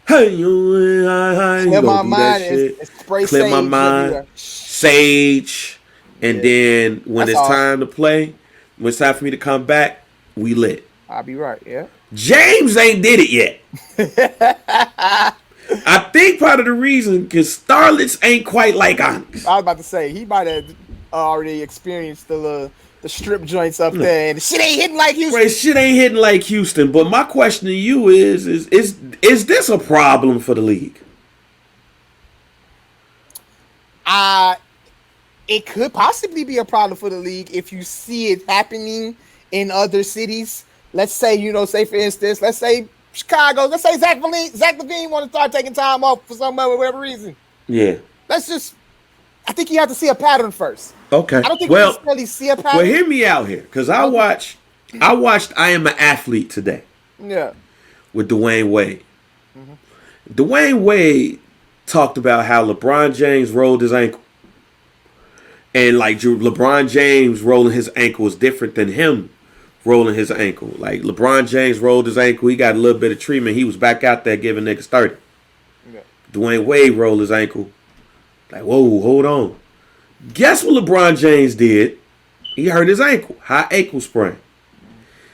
Hey, clear my mind. Clear my mind. Sage. And then when it's time to play, when it's time for me to come back, we lit. I'll be right, yeah. James ain't did it yet. I think part of the reason because Starlets ain't quite like Onyx. I was about to say he might have already experienced the strip joints up there, and the shit ain't hitting like Houston. Right, shit ain't hitting like Houston. But my question to you is this a problem for the league? it could possibly be a problem for the league if you see it happening in other cities. Let's say, say for instance, let's say Chicago, let's say Zach LaVine want to start taking time off for whatever reason. Yeah. I think you have to see a pattern first. Okay. I don't think you necessarily see a pattern. Well, hear me out here, because I watched I Am an Athlete today. Yeah. With Dwayne Wade. Mm-hmm. Dwayne Wade talked about how LeBron James rolled his ankle. And like LeBron James rolling his ankle is different than him rolling his ankle. Like LeBron James rolled his ankle, he got a little bit of treatment, he was back out there giving niggas 30. Yeah. Dwayne Wade rolled his ankle. Like, whoa, hold on. Guess what LeBron James did? He hurt his ankle. High ankle sprain.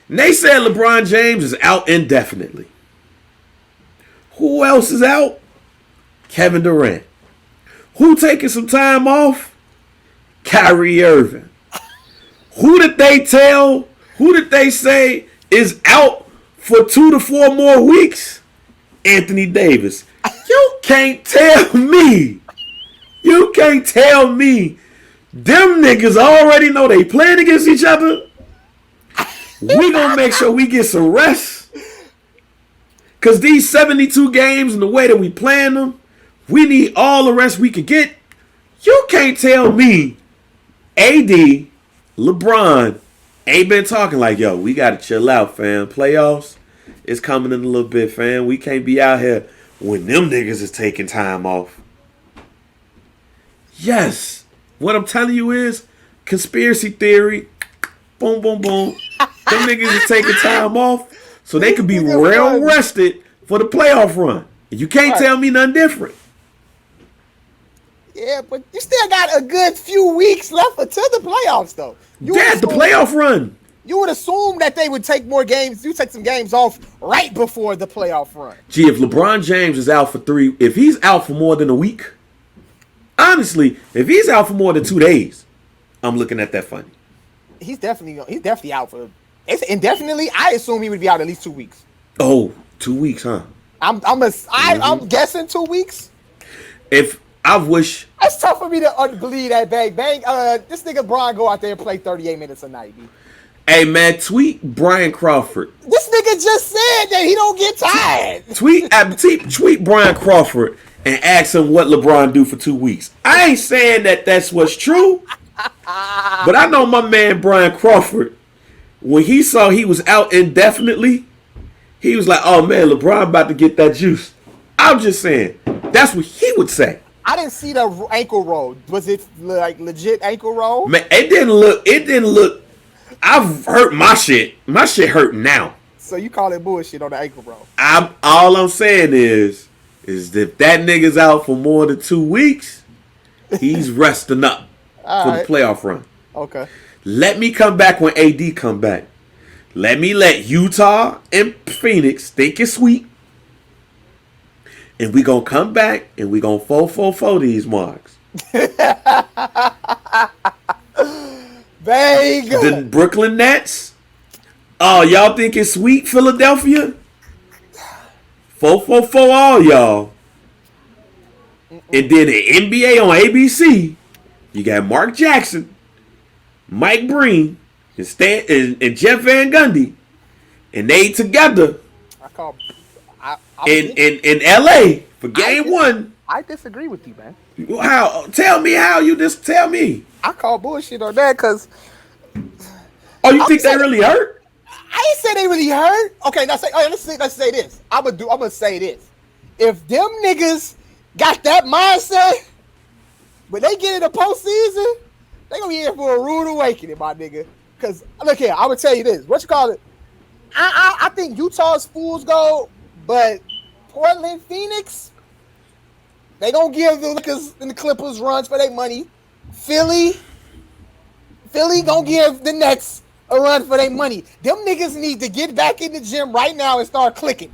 And they said LeBron James is out indefinitely. Who else is out? Kevin Durant. Who taking some time off? Kyrie Irving. Who did they say is out for 2 to 4 more weeks? Anthony Davis. You can't tell me. Them niggas already know they playing against each other. We gonna make sure we get some rest. Because these 72 games and the way that we playing them, we need all the rest we can get. You can't tell me AD, LeBron ain't been talking like, yo, we got to chill out, fam. Playoffs is coming in a little bit, fam. We can't be out here when them niggas is taking time off. Yes. What I'm telling you is conspiracy theory. Boom, boom, boom. Them niggas is taking time off so they could be well rested for the playoff run. You can't tell me nothing different. Yeah, but you still got a good few weeks left until the playoffs, though. The playoff run. You would assume that they would take more games. You take some games off right before the playoff run. Gee, if LeBron James is out for if he's out for more than a week, honestly, if he's out for more than 2 days, I'm looking at that funny. He's definitely out for indefinitely. I assume he would be out at least 2 weeks. Oh, 2 weeks, huh? I'm guessing 2 weeks. I wish. It's tough for me to believe that bang. This nigga Brian go out there and play 38 minutes a night, dude. Hey, man, tweet Brian Crawford. This nigga just said that he don't get tired. Tweet Brian Crawford and ask him what LeBron do for 2 weeks. I ain't saying that that's what's true, but I know my man Brian Crawford, when he saw he was out indefinitely, he was like, oh, man, LeBron about to get that juice. I'm just saying, that's what he would say. I didn't see the ankle roll. Was it like legit ankle roll? Man, it didn't look. I've hurt my shit. My shit hurt now. So you call it bullshit on the ankle roll? All I'm saying is if that nigga's out for more than 2 weeks, he's resting up for the playoff run. Okay. Let me come back when AD come back. Let Utah and Phoenix think it's sweet. And we gonna come back and we gonna 4-4-4 these marks. Bang! The Brooklyn Nets. Oh, y'all think it's sweet, Philadelphia? 4-4-4 all y'all. And then the NBA on ABC, you got Mark Jackson, Mike Breen, and Jeff Van Gundy, and they together. In LA for game 1. I disagree with you, man. How? Tell me how you just tell me. I call bullshit on that because. Oh, you think they really hurt? I ain't say they really hurt. Okay, let's say this. I'm gonna say this. If them niggas got that mindset, when they get in the postseason, they gonna be in for a rude awakening, my nigga. Because look here, I would tell you this. What you call it? I think Utah's fools go. But Portland, Phoenix, they gonna give the Lakers and the Clippers runs for their money. Philly gonna give the Nets a run for their money. Them niggas need to get back in the gym right now and start clicking.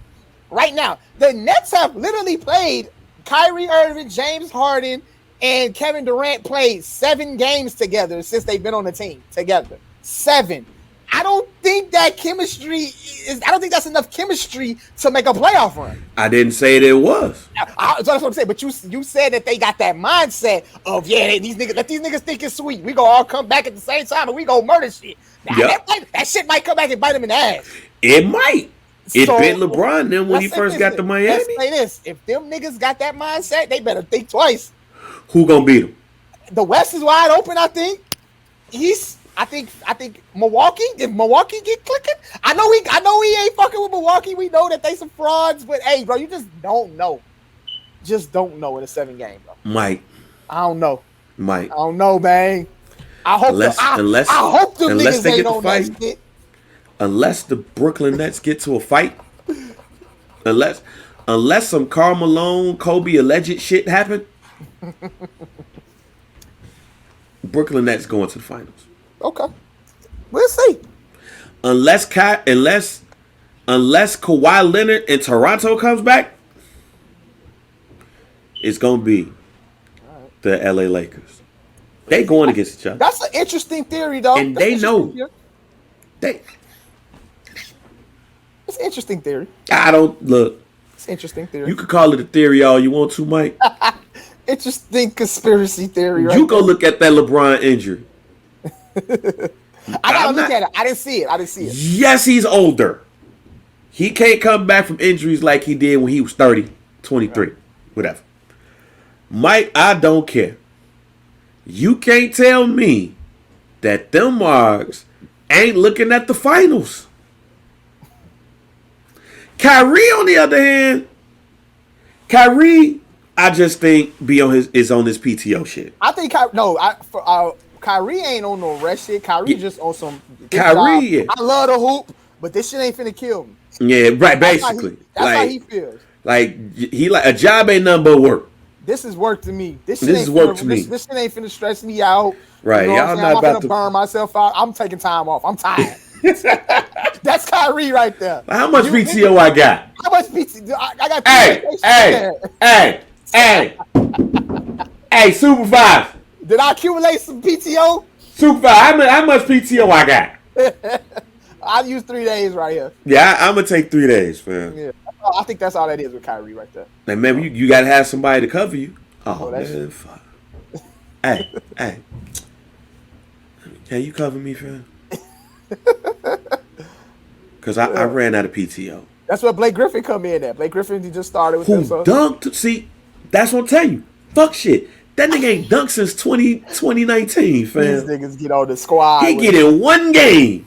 Right now. The Nets have literally played Kyrie Irving, James Harden, and Kevin Durant played 7 games together since they've been on the team together. 7. I don't think think that chemistry is. I don't think that's enough chemistry to make a playoff run. I didn't say that it was. That's what I'm saying. But you said that they got that mindset of these niggas. Let these niggas think it's sweet. We gonna all come back at the same time and we gonna murder shit. Now, that shit might come back and bite them in the ass. It might. It bit LeBron then when he first got to Miami. Let's say this: if them niggas got that mindset, they better think twice. Who gonna beat them? The West is wide open. I think East. I think Milwaukee. If Milwaukee get clicking, I know we ain't fucking with Milwaukee. We know that they some frauds, but hey, bro, you just don't know. Just don't know in a 7-game, bro. Mike. I don't know. Mike. I don't know, man. I hope I hope the niggas ain't on that shit. Unless the Brooklyn Nets get to a fight, unless some Karl Malone, Kobe alleged shit happen, Brooklyn Nets going to the finals. Okay, we'll see. Unless Kawhi Leonard in Toronto comes back, it's gonna be the LA Lakers. They going against each other. That's an interesting theory, though. And they know. It's an interesting theory. I don't look. It's an interesting theory. You could call it a theory all you want to, Mike. Interesting conspiracy theory. You go look at that LeBron injury. I gotta look at it. I didn't see it. Yes, he's older. He can't come back from injuries like he did when he was 30, 23, whatever. Mike, I don't care. You can't tell me that them Marks ain't looking at the finals. Kyrie, on the other hand, I just think is on his PTO shit. I think Kyrie ain't on no rest shit. Kyrie just on some. Kyrie, I love the hoop, but this shit ain't finna kill me. Yeah, right. Basically, that's how he feels. Like he a job ain't nothing but work. This is work to me. This is work to me. This shit ain't finna stress me out. Right, you know y'all not about to burn myself out. I'm taking time off. I'm tired. That's Kyrie right there. How much PTO I got? How much PTO? I got. Hey, supervise. Did I accumulate some PTO? Supervise. How much PTO I got? I use 3 days right here. Yeah, I'm gonna take 3 days, man. Yeah, I think that's all that is with Kyrie right there. And maybe you gotta have somebody to cover you. Oh man, fuck. Hey, can you cover me, fam? Because I ran out of PTO. That's what Blake Griffin come in at. Blake Griffin, he just started with them. So. Dunked? See, that's what I'm telling you. Fuck shit. That nigga ain't dunked since 2019, fam. These niggas get on the squad. He get in one game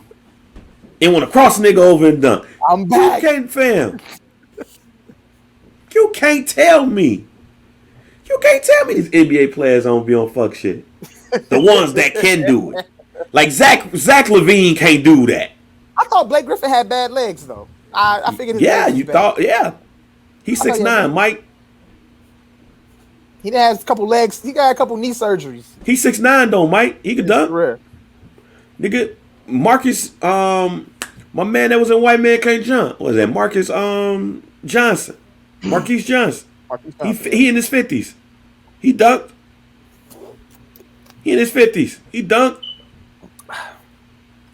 and want to cross a nigga over and dunk. I'm back. You can't, fam. You can't tell me. You can't tell me these NBA players don't be on fuck shit. The ones that can do it. Like Zach LaVine can't do that. I thought Blake Griffin had bad legs though. I figured. He's 6'9", Mike. He has a couple legs. He got a couple knee surgeries. He's 6'9" though, Mike. He could dunk. Rare. Nigga, Marcus, my man that was in White Man Can't Jump. What was that? Marcus Johnson. Marquise Johnson. He in his 50s. He dunked. He in his 50s. He dunked.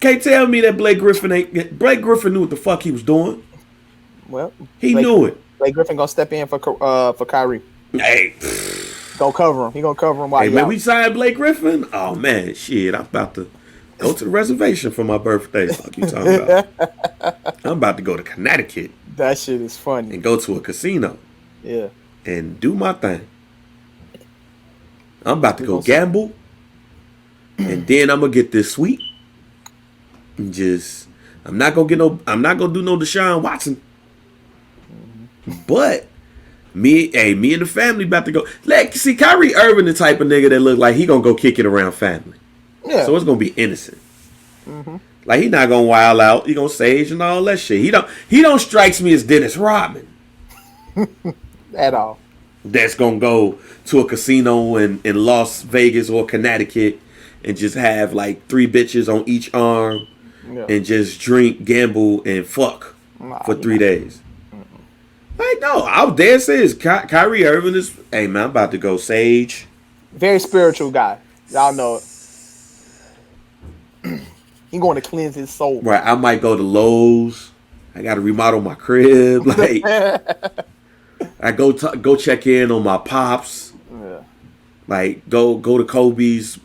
Can't tell me that Blake Griffin knew what the fuck he was doing. Well, he knew it. Blake Griffin gonna step in for Kyrie. Hey, gonna cover him. He gonna cover him while man, we signed Blake Griffin. Oh man, shit! I'm about to go to the reservation for my birthday. Fuck you talking about? I'm about to go to Connecticut. That shit is funny. And go to a casino. Yeah. And do my thing. I'm about to go gamble, and then I'm gonna get this suite. And I'm not gonna do no Deshaun Watson. But me and the family about to go. Like, see, Kyrie Irving the type of nigga that look like he gonna go kick it around family. Yeah. So it's gonna be innocent. Mm-hmm. Like, he not gonna wild out. He gonna sage and all that shit. He don't strikes me as Dennis Rodman. At all. That's gonna go to a casino in Las Vegas or Connecticut and just have like 3 bitches on each arm and just drink, gamble, and fuck for 3 days. Like, no, I'm dead serious. Kyrie Irving is, hey man, I'm about to go sage. Very spiritual guy. Y'all know it. He going to cleanse his soul. Right. I might go to Lowe's. I got to remodel my crib. Like, I go check in on my pops. Yeah. Like, go to Kobe's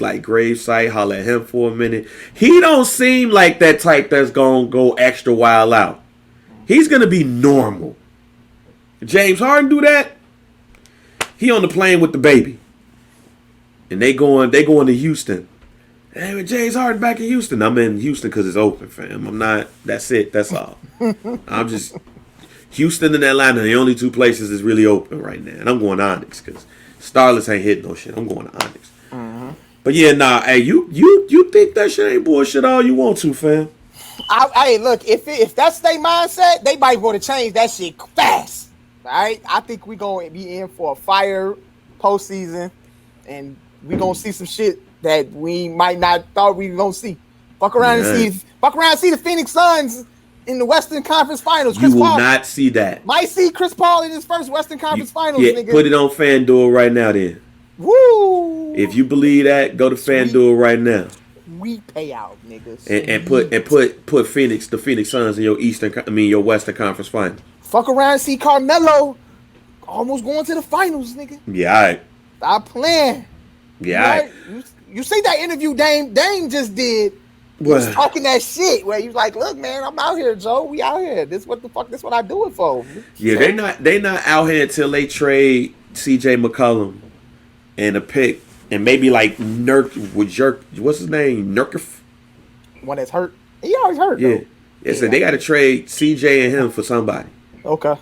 like grave site, holler at him for a minute. He don't seem like that type that's gonna go extra wild out. He's gonna be normal. James Harden do that. He on the plane with the baby, and they going to Houston. Hey, James Harden back in Houston. I'm in Houston because it's open, fam. I'm not. That's it. That's all. I'm just Houston and Atlanta. The only two places is really open right now, and I'm going to Onyx because Starless ain't hitting no shit. I'm going to Onyx. Mm-hmm. But yeah, nah. Hey, you think that shit ain't bullshit all you want to, fam? Hey, look. If that's their mindset, they might want to change that shit fast. All right. I think we gonna be in for a fire postseason, and we gonna see some shit that we might not thought we were gonna see. Fuck around and see the Phoenix Suns in the Western Conference Finals. You will not see that. Might see Chris Paul in his first Western Conference Finals. Yeah, nigga. Put it on FanDuel right now, then. Woo! If you believe that, go to FanDuel right now. We pay out, niggas. And put the Phoenix Suns in your Western Conference Finals. Fuck around and see Carmelo almost going to the finals, nigga. Yeah, all right. Stop playing. Yeah, all right. You see that interview Dame just did? He was talking that shit where he was like, "Look, man, I'm out here, Joe. We out here. This what I do it for." Yeah, so, they not out here until they trade C.J. McCollum and a pick and maybe like what's his name? Nurkic? One that's hurt. He always hurt. Yeah. Though. Yeah, so they got to trade C.J. and him for somebody. Okay.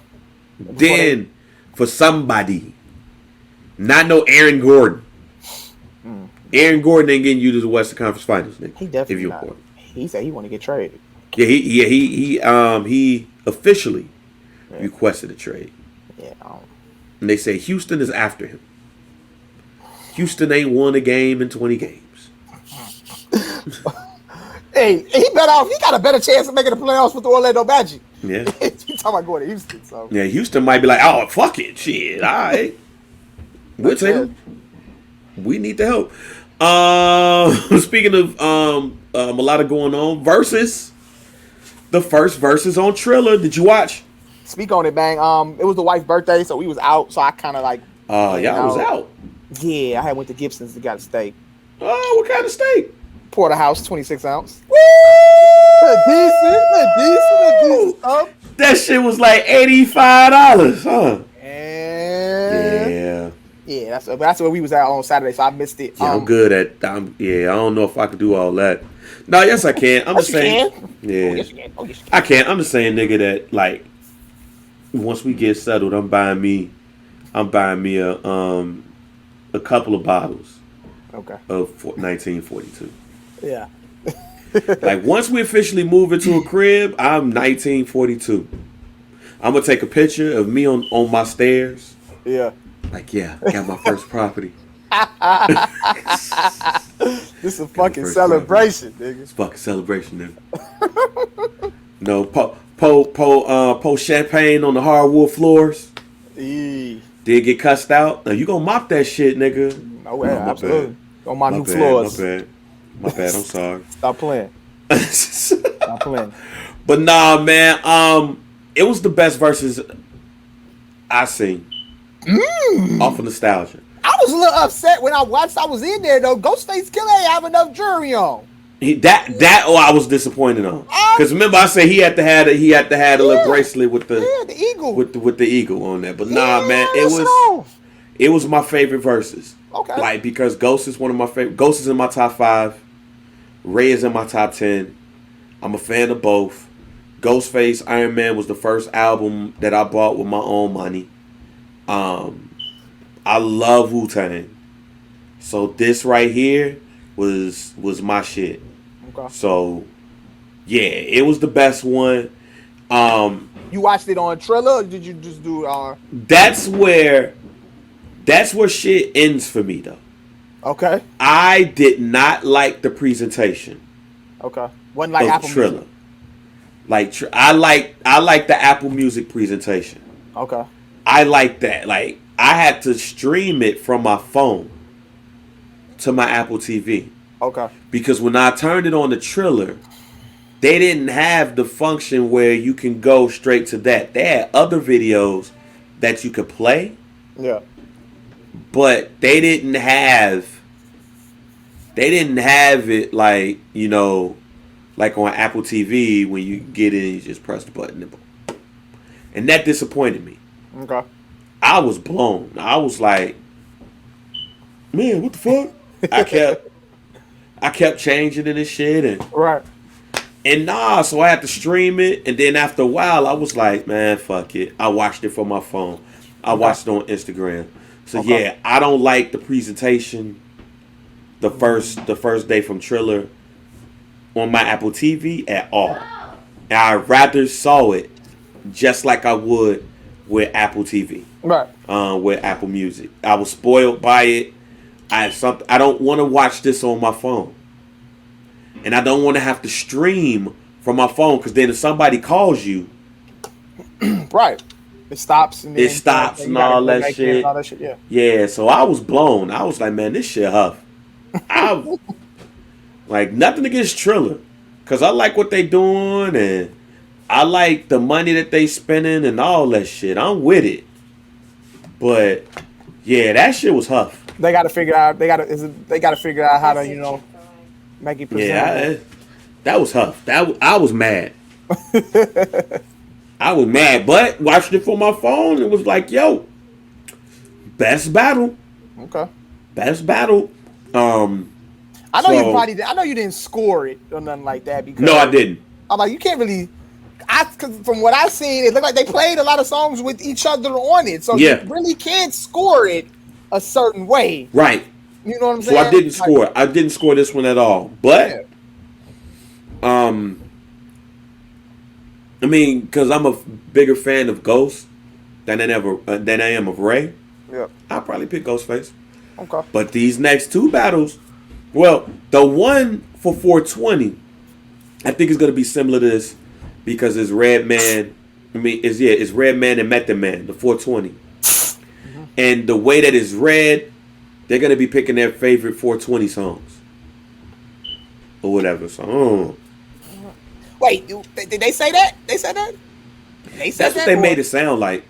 Then for somebody, not no Aaron Gordon. Aaron Gordon ain't getting you to the Western Conference Finals, nigga. He definitely not. He said he want to get traded. Yeah, he officially requested a trade. Yeah. And they say Houston is after him. Houston ain't won a game in 20 games. Hey, he got a better chance of making the playoffs with the Orlando Magic. Yeah. You talking about going to Houston, so. Yeah, Houston might be like, oh, fuck it. Shit. All right. We'll take him. We need the help. Speaking of a lot of going on, Verzuz. The first Verzuz on Triller. Did you watch? Speak on it, bang. It was the wife's birthday, so we was out. So I kind of like. Y'all was out. Yeah, I had went to Gibson's to got a steak. Oh, what kind of steak? Porterhouse, 26 ounce. Woo! Decent stuff. That shit was like $85, huh? Yeah, that's where we was at on Saturday, so I missed it. Yeah, I'm good at. I don't know if I could do all that. No, yes, I can. I'm just saying. Yeah, oh, yes, you can. I can. I'm just saying, nigga, that like once we get settled, I'm buying me a couple of bottles. Okay. Of 1942. Yeah. Like once we officially move into a crib, I'm 1942. I'm gonna take a picture of me on my stairs. Yeah. Like, yeah, I got my first property. This is a fucking celebration, nigga. It's a fucking celebration, nigga. No, pour champagne on the hardwood floors. Did get cussed out. Now you gonna mop that shit, nigga. No, absolutely. On my new floors. My bad. I'm sorry. Stop playing. Stop playing. But nah, man. It was the best Verzuz I seen. Off of nostalgia. I was a little upset when I watched. I was in there though. Ghostface Killer ain't have enough jury on. I was disappointed on. Because remember I said he had to have a little bracelet with the eagle with the eagle on there. But nah, man, it was my favorite Verzuz. Okay. Like because Ghost is one of my favorite. Ghost is in my top 5. Ray is in my top 10. I'm a fan of both. Ghostface Iron Man was the first album that I bought with my own money. I love Wu-Tang. So this right here was my shit. Okay. So yeah, it was the best one. You watched it on Triller or did you just do That's where shit ends for me though. Okay. I did not like the presentation. Okay. Wasn't like Apple Triller. Music. Like I like the Apple Music presentation. Okay. I like that. Like I had to stream it from my phone to my Apple TV. Okay. Because when I turned it on the Triller, they didn't have the function where you can go straight to that. They had other videos that you could play. Yeah. But they didn't have it like, you know, like on Apple TV when you get in, you just press the button. And that disappointed me. Okay. I was blown. I was like, man, what the fuck? I kept changing it and shit, and right. And so I had to stream it, and then after a while, I was like, man, fuck it. I watched it from my phone. I watched it on Instagram. So yeah, I don't like the presentation the first day from Triller on my Apple TV at all. And I rather saw it just like I would with Apple TV. Right. With Apple Music. I was spoiled by it. I don't want to watch this on my phone. And I don't want to have to stream from my phone, because then if somebody calls you, right, it stops and all that shit. Yeah, so I was blown. I was like, man, this shit huff. I like, nothing against Triller, because I like what they doing, and I like the money that they spending and all that shit. I'm with it. But yeah, that shit was huff. They got to figure out. They got to figure out how to, make it presentable. Yeah, that was huff. I was mad. I was mad, but watched it from my phone. It was like, yo, best battle. Okay. Best battle. I know you didn't score it or nothing like that, because no, I didn't. I'm like, you can't really. Cause from what I've seen, it looked like they played a lot of songs with each other on it, so you really can't score it a certain way. Right. You know what I'm saying? So I didn't score. I didn't score this one at all. But, I mean, because I'm a bigger fan of Ghost than I am of Ray. Yeah. I'll probably pick Ghostface. Okay. But these next two battles, well, the one for 420, I think is going to be similar to this, because it's Redman. It's Redman and Method Man, the 420. Mm-hmm. And the way that it's read, they're going to be picking their favorite 420 songs. Or whatever. So, Wait, did they say that? They said that? That's what they made it sound like.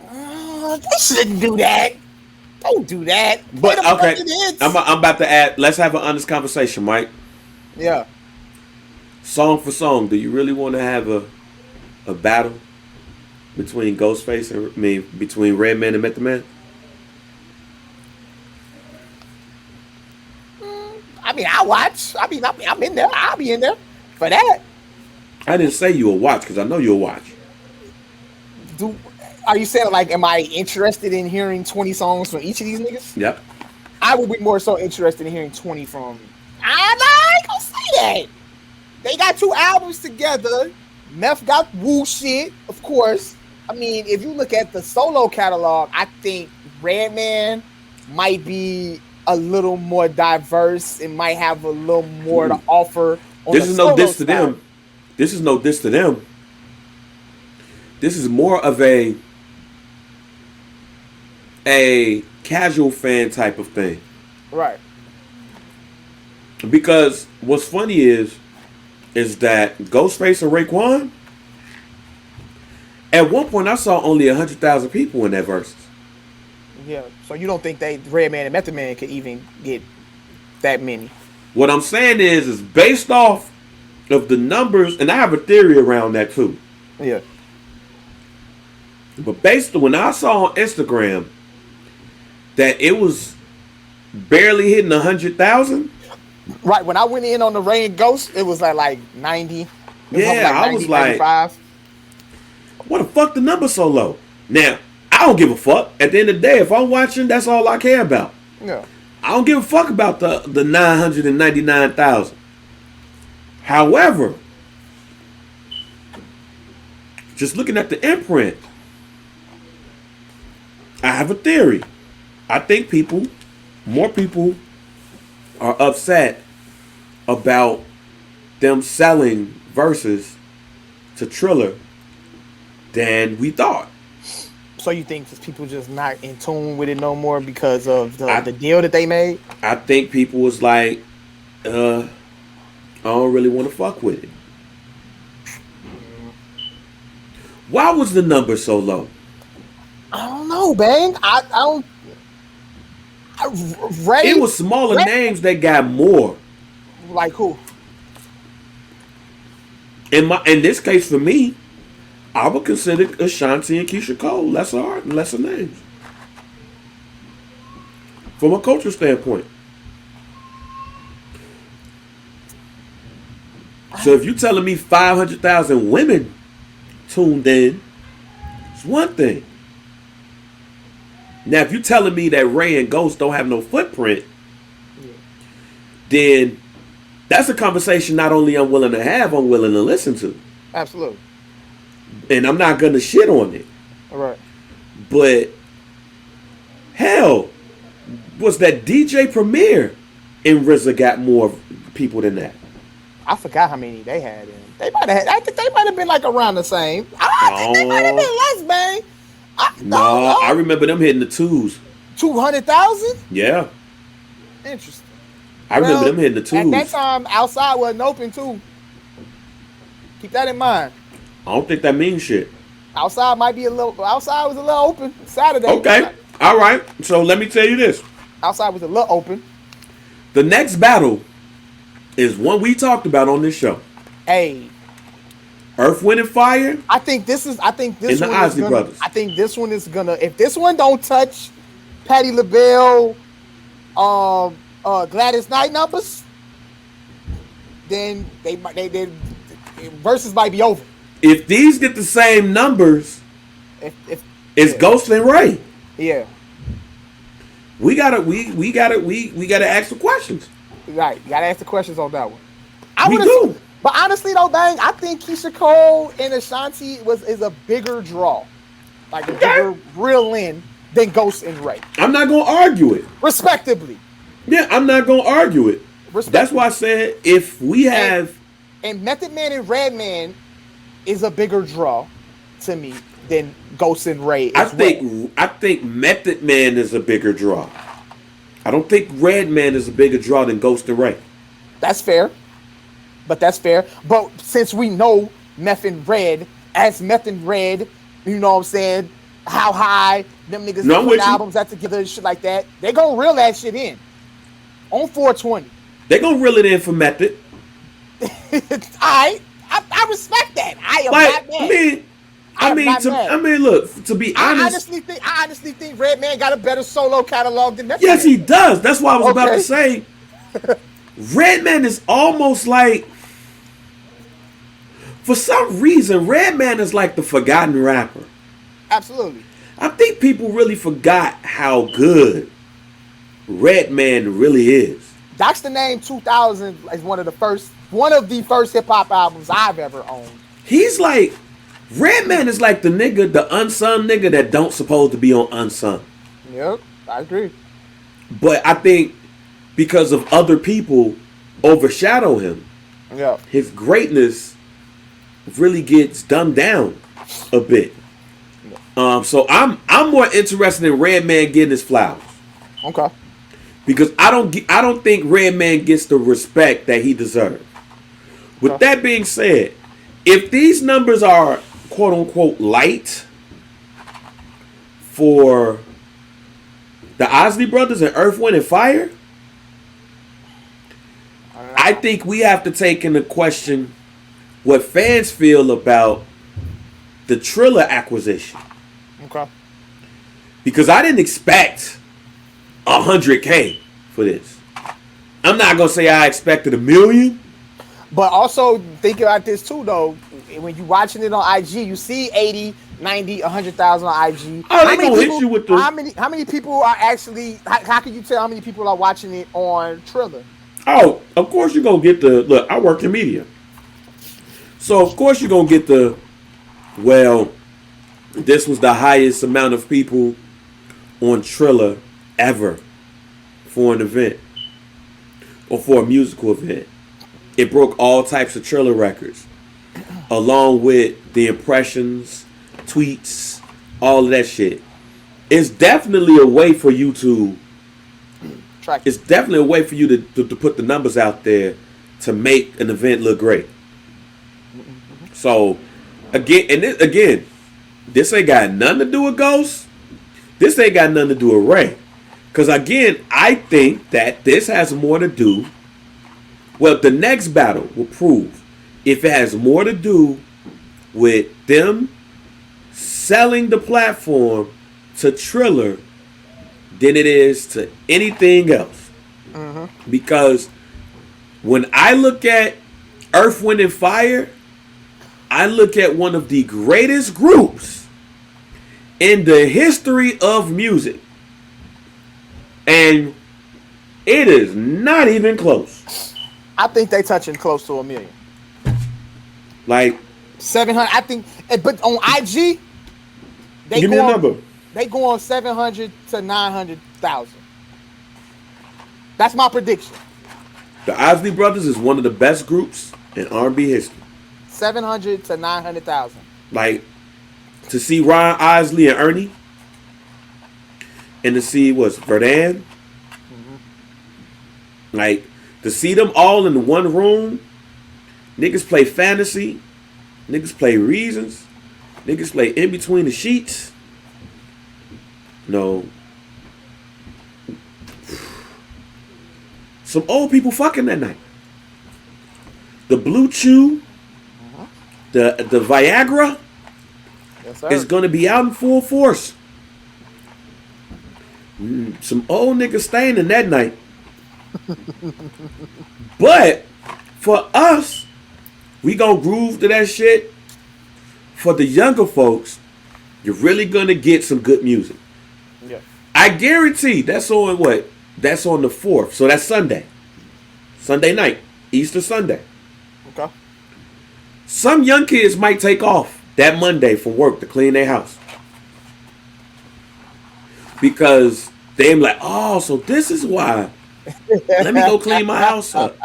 They shouldn't do that. Don't do that. But, okay. I'm about to add, let's have an honest conversation, Mike. Yeah. Song for song, do you really want to have a battle between Ghostface and, between Redman and Method Man? I watch. I'm in there. I'll be in there for that. I didn't say you will watch, because I know you'll watch. Are you saying, like, am I interested in hearing 20 songs from each of these niggas? Yep. I would be more so interested in hearing 20 from. I ain't gonna say that. They got 2 albums together. Meth got Woo shit, of course. I mean, if you look at the solo catalog, I think Redman might be a little more diverse and might have a little more to offer. This is no diss to them. This is no diss to them. This is more of a casual fan type of thing. Right. Because what's funny is that Ghostface and Raekwon, at one point I saw only 100,000 people in that Verzuz. Yeah, so you don't think Redman and Method Man could even get that many? What I'm saying is based off of the numbers, and I have a theory around that too. Yeah. But based on when I saw on Instagram that it was barely hitting 100,000. Right, when I went in on the Ray and Ghost, it was like 90. I was like, 95. What the fuck the number so low? Now, I don't give a fuck. At the end of the day, if I'm watching, that's all I care about. Yeah. I don't give a fuck about the 999,000. However, just looking at the imprint, I have a theory. I think more people are upset about them selling Verzuz to Triller than we thought. So you think people just not in tune with it no more because of the deal that they made? I think people was like, I don't really want to fuck with it. Why was the number so low? I don't know, Bang. I don't. Ray, it was smaller names that got more. Like who? In this case, for me, I would consider Ashanti and Keisha Cole lesser names. From a cultural standpoint. So if you're telling me 500,000 women tuned in, it's one thing. Now, if you're telling me that Ray and Ghost don't have no footprint, then that's a conversation not only I'm willing to have, I'm willing to listen to. Absolutely. And I'm not going to shit on it. All right. But, hell, was that DJ Premier and RZA got more people than that? I forgot how many they had in. They might have. I think they might have been like around the same. I think they might have been less, Bang. I remember them hitting the twos. 200,000? Yeah. Interesting. I remember them hitting the twos. At that time, outside wasn't open too. Keep that in mind. I don't think that means shit. Outside was a little open Saturday. Okay. All right. So let me tell you this. Outside was a little open. The next battle is one we talked about on this show. Hey. Earth, Wind, and Fire. I think this and the Isley Brothers. I think this one is gonna. If this one don't touch Patti LaBelle, Gladys Knight numbers, then they Verzuz might be over. If these get the same numbers, it's Ghost and Ray. Yeah. We gotta ask the questions. Right, you gotta ask the questions on that one. We do. But honestly though, Bang, I think Keisha Cole and Ashanti is a bigger draw. Like a bigger reel in than Ghost and Ray. I'm not gonna argue it. Respectively. Yeah, I'm not gonna argue it. That's why I said if we have and Method Man and Redman is a bigger draw to me than Ghost and Ray. I think Method Man is a bigger draw. I don't think Redman is a bigger draw than Ghost and Ray. That's fair. But since we know Meth and Red, as Meth and Red, you know what I'm saying, how high them niggas put albums out together and shit like that, they gonna reel that shit in. On 420. They gonna reel it in for Method. I respect that. I am not mad. I mean, look, to be honest. I honestly think Redman got a better solo catalog than Method. Yes, he does. That's why I was about to say Redman is almost like, for some reason, Redman is like the forgotten rapper. Absolutely. I think people really forgot how good Redman really is. That's the name 2000 is one of the first hip hop albums I've ever owned. He's like, Redman is like the unsung nigga that don't supposed to be on Unsung. Yep, I agree. But I think because of other people overshadow him, his greatness really gets dumbed down a bit. So I'm more interested in Redman getting his flowers. Okay. Because I don't think Redman gets the respect that he deserves. With that being said, if these numbers are quote unquote light for the Isley Brothers and Earth, Wind, and Fire, I think we have to take into question what fans feel about the Triller acquisition. Okay. Because I didn't expect 100K for this. I'm not gonna say I expected 1 million. But also think about this too, though. When you're watching it on IG, you see 80, 90, 100,000 on IG. Oh, they gonna hit you with the... How many people are actually... How can you tell how many people are watching it on Triller? Oh, of course you're gonna get the... Look, I work in media. So, of course you're gonna get the... Well, this was the highest amount of people on Triller ever for an event. Or for a musical event. It broke all types of Triller records. Along with the impressions, tweets, all of that shit. It's definitely a way for you to It's definitely a way for you to put the numbers out there to make an event look great. Mm-hmm. So again, this ain't got nothing to do with Ghost. This ain't got nothing to do with Ray. Because again, I think that this has more to do. Well, the next battle will prove if it has more to do with them selling the platform to Triller than it is to anything else. Mm-hmm. Because when I look at Earth, Wind, and Fire, I look at one of the greatest groups in the history of music. And it is not even close. I think they touching close to 1 million. Like 700, I think, but on IG, give me a number. They go on 700 to 900,000. That's my prediction. The Isley Brothers is one of the best groups in R&B history. 700 to 900,000. Like, to see Ryan Isley and Ernie, and to see Verdan, like to see them all in one room. Niggas play Fantasy, niggas play Reasons, niggas play In Between the Sheets. No. Some old people fucking that night. The Blue Chew, the Viagra, yes, is gonna be out in full force. Some old niggas staying in that night. But for us, we gonna groove to that shit. For the younger folks, you're really gonna get some good music. Yeah. I guarantee that's on what? That's on the 4th. So that's Sunday. Sunday night. Easter Sunday. Okay. Some young kids might take off that Monday from work to clean their house. Because they're like, oh, so this is why. Let me go clean my house up.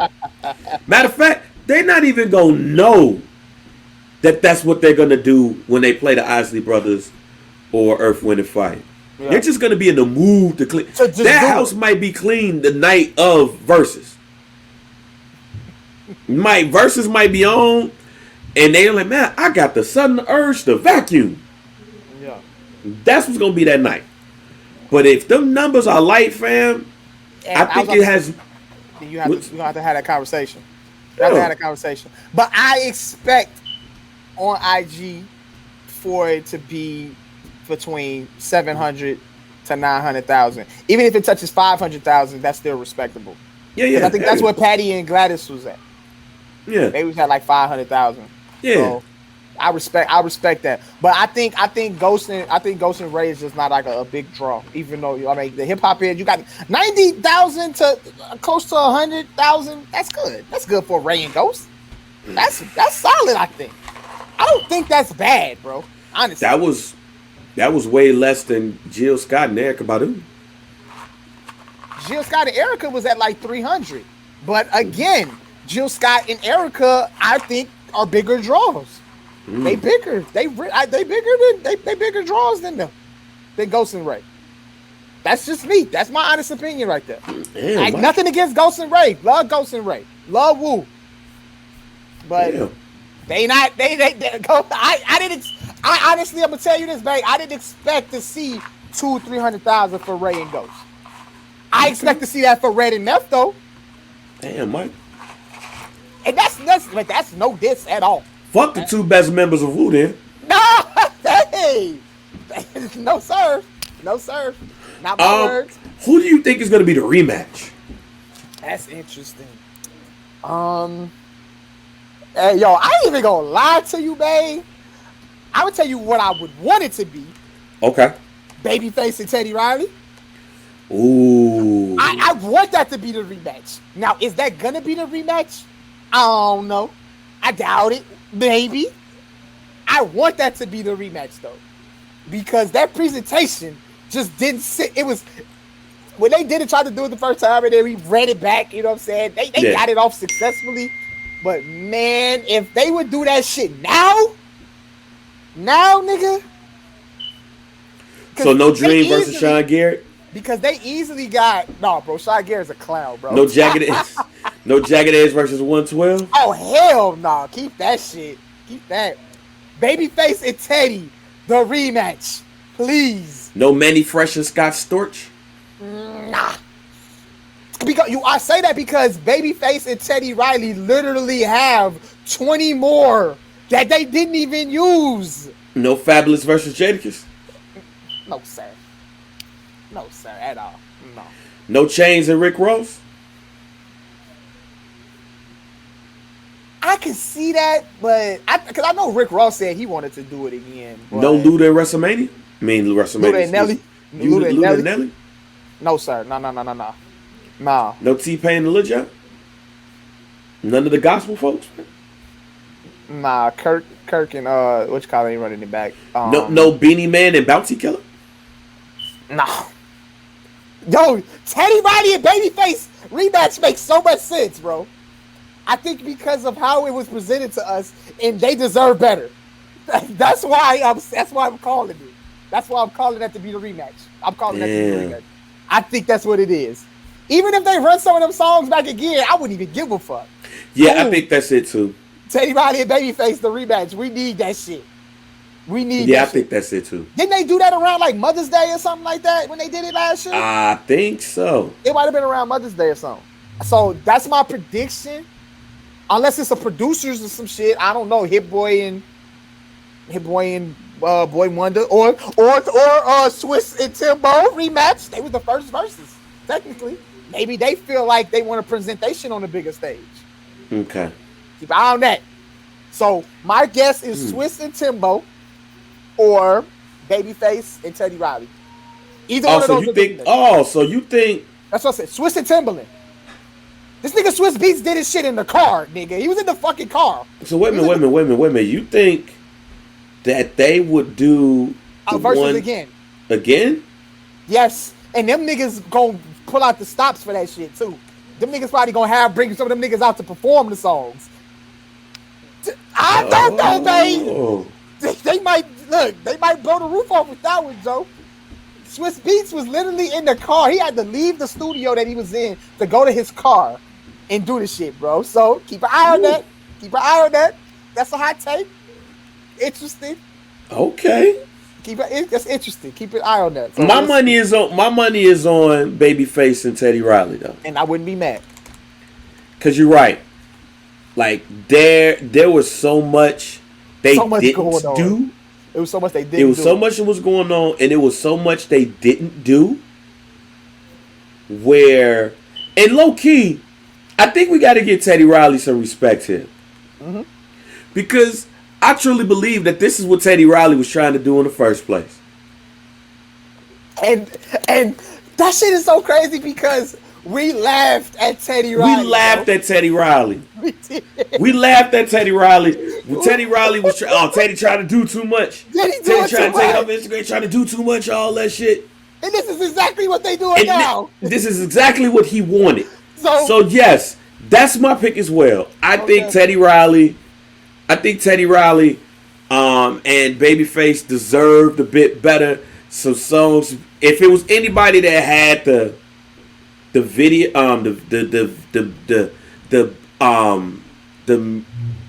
Matter of fact, they're not even going to know that that's what they're going to do when they play the Isley Brothers or Earth, Wind, and Fire. Yeah. They're just going to be in the mood to clean. That house might be clean the night of Verzuz. Verzuz might be on, and they're like, man, I got the sudden urge to vacuum. Yeah. That's what's going to be that night. But if them numbers are light, fam, I think it has. You have to have that conversation. You have to have that conversation. But I expect on IG for it to be between 700 to 900,000. Even if it touches 500,000, that's still respectable. Yeah. I think that's where Patty and Gladys was at. Yeah, they was at like 500,000. Yeah. So I respect that, but I think Ghost and Ray is just not like a big draw. Even though I mean the hip hop head, you got 90,000 to close to 100,000. That's good. That's good for Ray and Ghost. That's solid. I think. I don't think that's bad, bro. Honestly, that was way less than Jill Scott and Erykah Badu. Jill Scott and Erykah was at like 300, but again, Jill Scott and Erykah, I think, are bigger draws. They bigger. They bigger draws than them. Than Ghost and Ray. That's just me. That's my honest opinion right there. Damn, nothing against Ghost and Ray. Love Ghost and Ray. Love Woo. But they not. They go. I honestly, I'm gonna tell you this, babe. I didn't expect to see 200,000-300,000 for Ray and Ghost. I expect to see that for Red and Neff though. Damn, Mike. And that's no diss at all. Fuck the two best members of Wu then. No, hey, no sir, not my words. Who do you think is going to be the rematch? That's interesting. Hey, yo, I ain't even gonna lie to you, babe. I would tell you what I would want it to be. Okay. Babyface and Teddy Riley. Ooh. I want that to be the rematch. Now, is that gonna be the rematch? I don't know. I doubt it. Maybe. I want that to be the rematch though, because that presentation just didn't sit. It was when they did it, tried to do it the first time, and then we read it back. You know what I'm saying? They got it off successfully, but man, if they would do that shit now, nigga. So no Dream versus Sean Garrett. Because they easily got bro. Shy Garrett's a clown, bro. No jagged edge. No jagged edge versus 112. Oh hell no! Keep that shit. Keep that. Babyface and Teddy, the rematch, please. No Manny Fresh and Scott Storch. Nah. Because I say that because Babyface and Teddy Riley literally have 20 more that they didn't even use. No Fabulous versus Jadakiss. No sir. No sir at all. No. No Chains and Rick Ross. I can see that, but because I know Rick Ross said he wanted to do it again. No Luda and WrestleMania. I mean WrestleMania. Luda and Nelly. Luda and Nelly. No sir. No. Nah. No T-Pain and Lil Jon? None of the gospel folks? Nah, Kirk and which call ain't running it back. No Beanie Man and Bounty Killer? Nah. Yo, Teddy Riley and Babyface rematch makes so much sense, bro. I think because of how it was presented to us, and they deserve better. That's why I'm calling it. That's why I'm calling that to be the rematch. I'm calling that to be the rematch. I think that's what it is. Even if they run some of them songs back again, I wouldn't even give a fuck. Yeah, I think that's it too. Teddy Riley and Babyface, the rematch. We need that shit. We need I think that's it too. Didn't they do that around like Mother's Day or something like that when they did it last year? I think so. It might have been around Mother's Day or something. So that's my prediction. Unless it's a producers or some shit. I don't know. Hit Boy and Boy Wonder or Swiss and Timbo rematch. They were the first verses, technically. Maybe they feel like they want to present their shit on the bigger stage. Okay. Keep an eye on that. So my guess is Swiss and Timbo or Babyface and Teddy Riley. Either one of those. So you think that's what I said. Swiss and Timberland. This nigga Swiss Beats did his shit in the car, nigga. He was in the fucking car. So wait a minute. You think that they would do Verzuz again? Again? Yes. And them niggas gonna pull out the stops for that shit too. Them niggas probably gonna bring some of them niggas out to perform the songs. I don't know, babe. They might blow the roof off with that one, Joe. Swiss Beats was literally in the car. He had to leave the studio that he was in to go to his car and do the shit, bro. So keep an eye on that. That's a hot take. Interesting. Okay. That's interesting. Keep an eye on that. So my money is on Babyface and Teddy Riley though. And I wouldn't be mad. Cause you're right. Like there was so much they didn't do. It was so much they didn't do. It was so much that was going on, and it was so much they didn't do. Where, and low key, I think we got to give Teddy Riley some respect here. Mm-hmm. Because I truly believe that this is what Teddy Riley was trying to do in the first place. And that shit is so crazy because we laughed at Teddy Riley. We laughed at Teddy Riley. We laughed at Teddy Riley. When Teddy Riley was Teddy trying to do too much. Teddy trying to take it off Instagram, trying to do too much, all that shit. And this is exactly what they doing now. This is exactly what he wanted. So yes, that's my pick as well. I think Teddy Riley and Babyface deserved a bit better. Some songs. If it was anybody that had the video,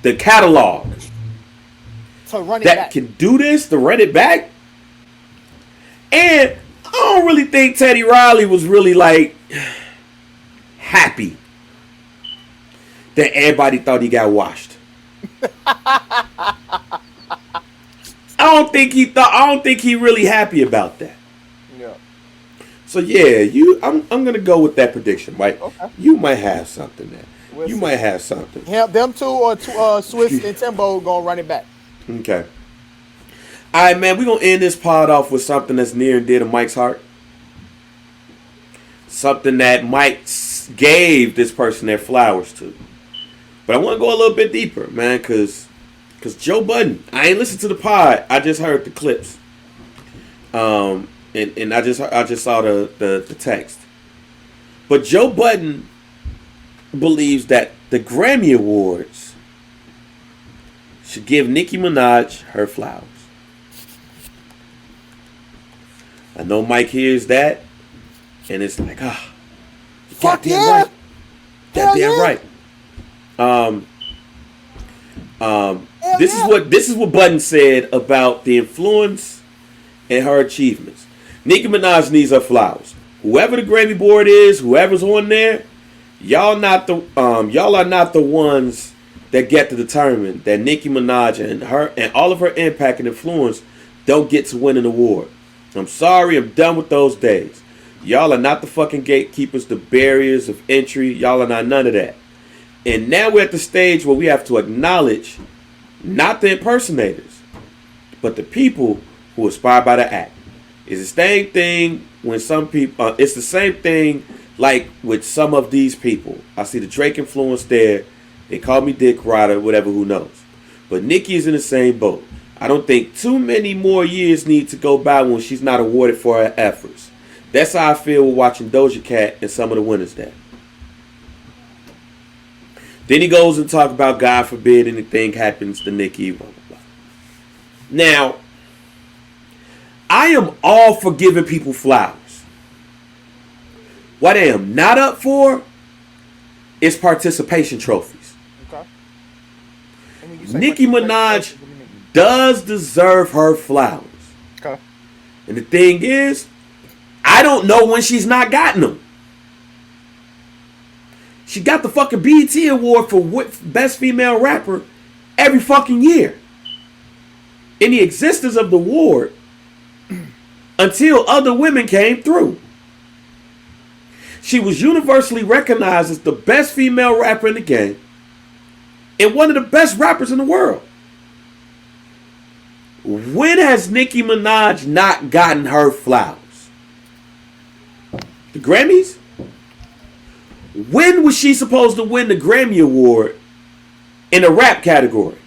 the catalog to run it that back. Can do this to run it back, and I don't really think Teddy Riley was really like happy that everybody thought he got washed. I don't think he really happy about that. Yeah. So yeah, I'm gonna go with that prediction, right? Okay. You might have something there. We'll see. Might have something. Yeah, them two or Swiss and Timbo gonna run it back. Okay. All right, man. We're gonna end this pod off with something that's near and dear to Mike's heart. Something that Mike gave this person their flowers to. But I want to go a little bit deeper, man, because Joe Budden. I ain't listened to the pod. I just heard the clips. And I just saw the text. But Joe Budden believes that the Grammy Awards should give Nicki Minaj her flowers. I know Mike hears that, And it's like, fuck goddamn yeah. right. Goddamn right. This is what Button said about the influence and her achievements. Nicki Minaj needs her flowers. Whoever the Grammy board is, whoever's on there, y'all are not the ones that get to determine that Nicki Minaj and her and all of her impact and influence don't get to win an award. I'm sorry, I'm done with those days. Y'all are not the fucking gatekeepers, the barriers of entry. Y'all are not none of that. And now we're at the stage where we have to acknowledge not the impersonators, but the people who aspire by the act. It's the same thing when some people. It's the same thing like with some of these people. I see the Drake influence there. They call me Dick Rider, whatever. Who knows? But Nicki is in the same boat. I don't think too many more years need to go by when she's not awarded for her efforts. That's how I feel with watching Doja Cat and some of the winners there. Then he goes and talk about God forbid anything happens to Nicki. Blah, blah, blah. Now, I am all for giving people flowers. What I am not up for is participation trophies. Okay. Nicki Minaj does deserve her flowers. Okay. And the thing is, I don't know when she's not gotten them. She got the fucking BET award for Best Female Rapper every fucking year. In the existence of the award until other women came through. She was universally recognized as the best female rapper in the game and one of the best rappers in the world. When has Nicki Minaj not gotten her flowers? The Grammys? When was she supposed to win the Grammy Award in the rap category?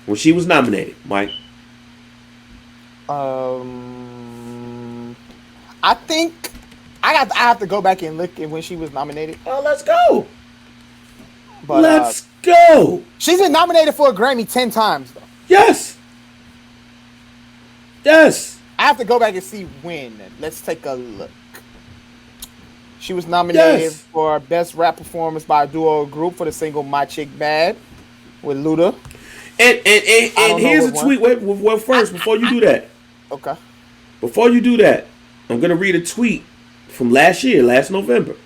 When she was nominated, Mike? I think I have to go back and look at when she was nominated. Oh, let's go. But, let's go. She's been nominated for a Grammy 10 times, though. Yes. Yes. I have to go back and see when. Let's take a look. She was nominated for Best Rap Performance by a Duo or Group for the single My Chick Bad with Luda. And here's a tweet. Wait, first, before you do that. Okay. Before you do that, I'm going to read a tweet from last November.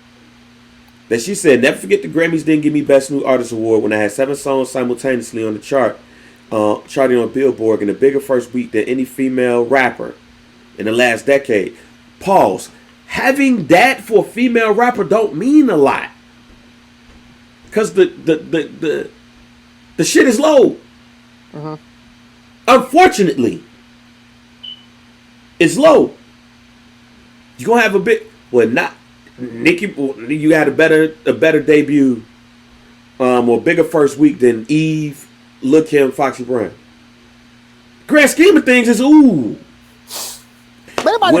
That she said, never forget the Grammys didn't give me Best New Artist Award when I had 7 songs simultaneously on the chart, charting on Billboard in a bigger first week than any female rapper in the last decade. Pause. Having that for a female rapper don't mean a lot. Because the shit is low. Uh-huh. Unfortunately, it's low. You're gonna have a bit. Well, not Nicki. You had a better debut, or bigger first week than Eve, Lil' Kim, Foxy Brown. Grand scheme of things is ooh. But it might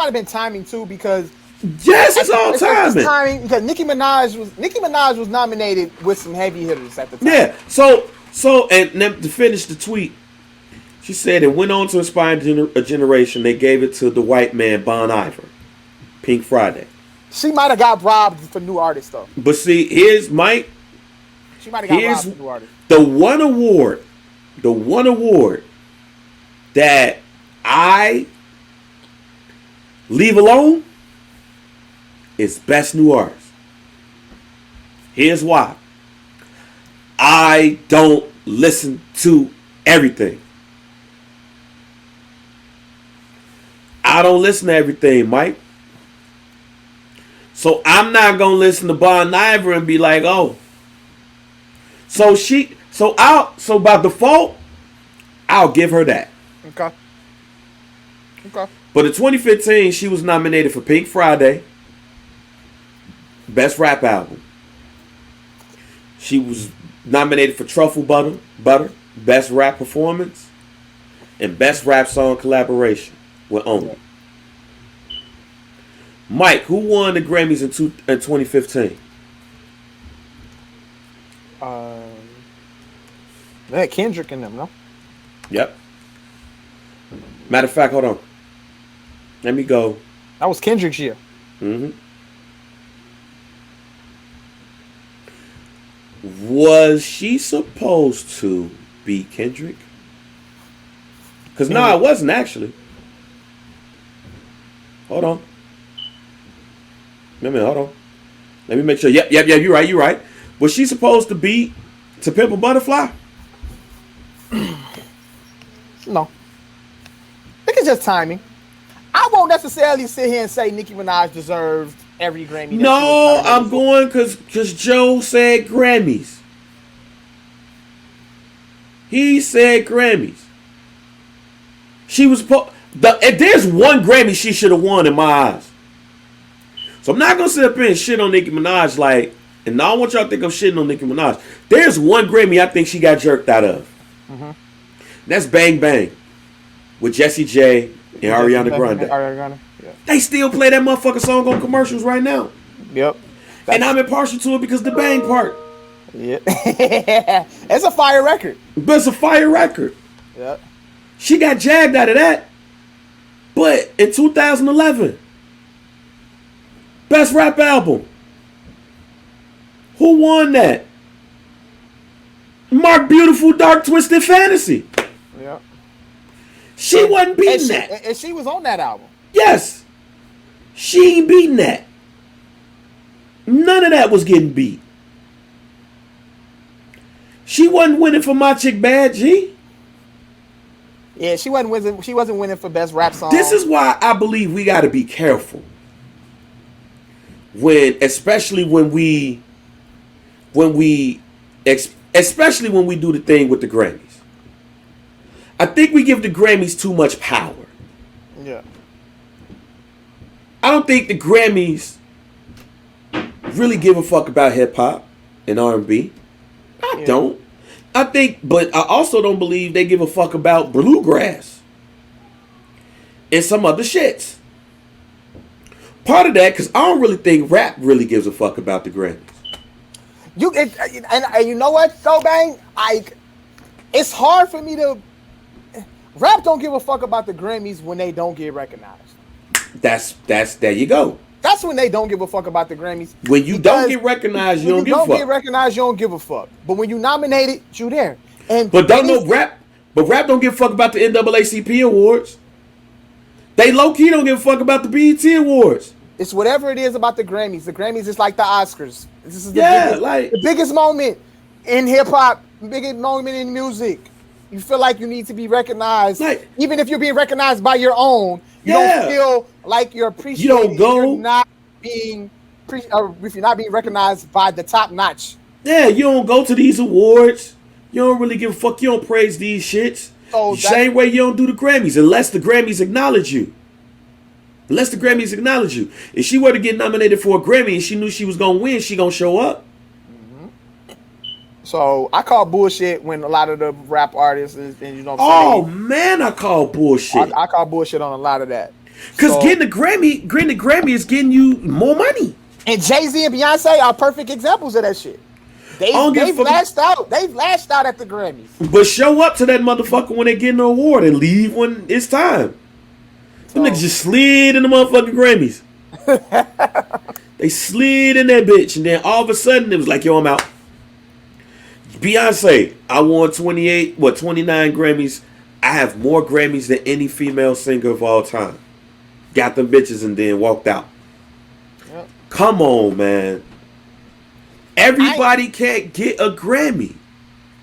have been timing too, because yes, it's all timing. Timing because Nicki Minaj was nominated with some heavy hitters at the time. Yeah. So and then to finish the tweet, she said it went on to inspire a generation. They gave it to the white man Bon Iver, Pink Friday. She might have got robbed for new artists though. But see, here's Mike. She might have got robbed for new artists. The one award that I leave alone is Best New Artist. Here's why. I don't listen to everything. I don't listen to everything, Mike. So I'm not gonna listen to Bon Iver and be like, oh. So by default, I'll give her that. Okay. But in 2015, she was nominated for Pink Friday, Best Rap Album. She was nominated for Truffle Butter, Best Rap Performance, and Best Rap Song Collaboration with Omi. Mike, who won the Grammys in 2015? They had Kendrick in them, no? Yep. Matter of fact, hold on. Let me go. That was Kendrick's year. Mm-hmm. Was she supposed to beat Kendrick? Because no, it wasn't actually. Hold on. Wait a minute, hold on. Let me make sure. Yep, you're right. Was she supposed to beat To Pimp a Butterfly? No. I think it's just timing. I won't necessarily sit here and say Nicki Minaj deserved every Grammy. No, I'm going because Joe said Grammys. He said Grammys. She was if there's one Grammy she should have won in my eyes. So I'm not gonna sit up here and shit on Nicki Minaj and I don't want y'all to think I'm shitting on Nicki Minaj. There's one Grammy I think she got jerked out of. Mm-hmm. That's Bang Bang with Jessie J and Ariana Grande. Yeah. They still play that motherfucking song on commercials right now. Yep. And I'm impartial to it because the bang part. Yeah. It's a fire record. But it's a fire record. Yep. She got jagged out of that. But in 2011, best rap album. Who won that? Mark Beautiful Dark Twisted Fantasy. Yeah. She wasn't beating that. And she was on that album. Yes. She ain't beating that. None of that was getting beat. She wasn't winning for My Chick Bad, G. Yeah, she wasn't winning for best rap song. This is why I believe we got to be careful especially when we do the thing with the Grammys. I think we give the Grammys too much power. Yeah. I don't think the Grammys really give a fuck about hip hop and R&B. I don't. But I also don't believe they give a fuck about bluegrass and some other shits. Part of that, because I don't really think rap really gives a fuck about the Grammys. And you know what, though, Bang? It's hard for me to... Rap don't give a fuck about the Grammys when they don't get recognized. There you go. That's when they don't give a fuck about the Grammys. When you don't get recognized, you don't give a fuck. When you don't get recognized, you don't give a fuck. But when you nominated, you there. But rap don't give a fuck about the NAACP awards. They low-key don't give a fuck about the BET awards. It's whatever it is about the Grammys. The Grammys is like the Oscars. This is the biggest moment in hip-hop, biggest moment in music. You feel like you need to be recognized. Even if you're being recognized by your own, you don't feel like you're appreciated. You don't go. If you're not being recognized by the top notch. Yeah, you don't go to these awards. You don't really give a fuck. You don't praise these shits. Same way you don't do the Grammys unless the Grammys acknowledge you. If she were to get nominated for a Grammy and she knew she was going to win, she going to show up. So I call bullshit when a lot of the rap artists and you know. Man, I call bullshit. I call bullshit on a lot of that. Because getting the Grammy is getting you more money. And Jay-Z and Beyonce are perfect examples of that shit. They've lashed out. They've lashed out at the Grammys. But show up to that motherfucker when they get an award and leave when it's time. Them niggas just slid in the motherfucking Grammys. They slid in that bitch, and then all of a sudden it was like, yo, I'm out. Beyonce, I won 29 Grammys. I have more Grammys than any female singer of all time. Got them bitches and then walked out. Yep. Come on, man. Everybody can't get a Grammy.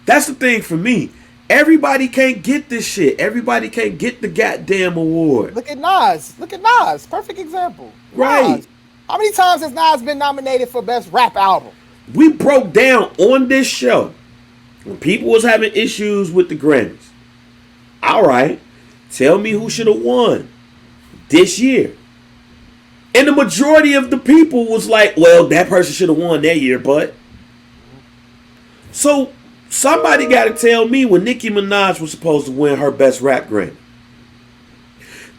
That's the thing for me. Everybody can't get this shit. Everybody can't get the goddamn award. Look at Nas. Perfect example. Right. Nas. How many times has Nas been nominated for Best Rap Album? We broke down on this show when people was having issues with the Grammys. All right. Tell me who should have won this year. And the majority of the people was like, well, that person should have won that year, but. So somebody got to tell me when Nicki Minaj was supposed to win her Best Rap Grammy.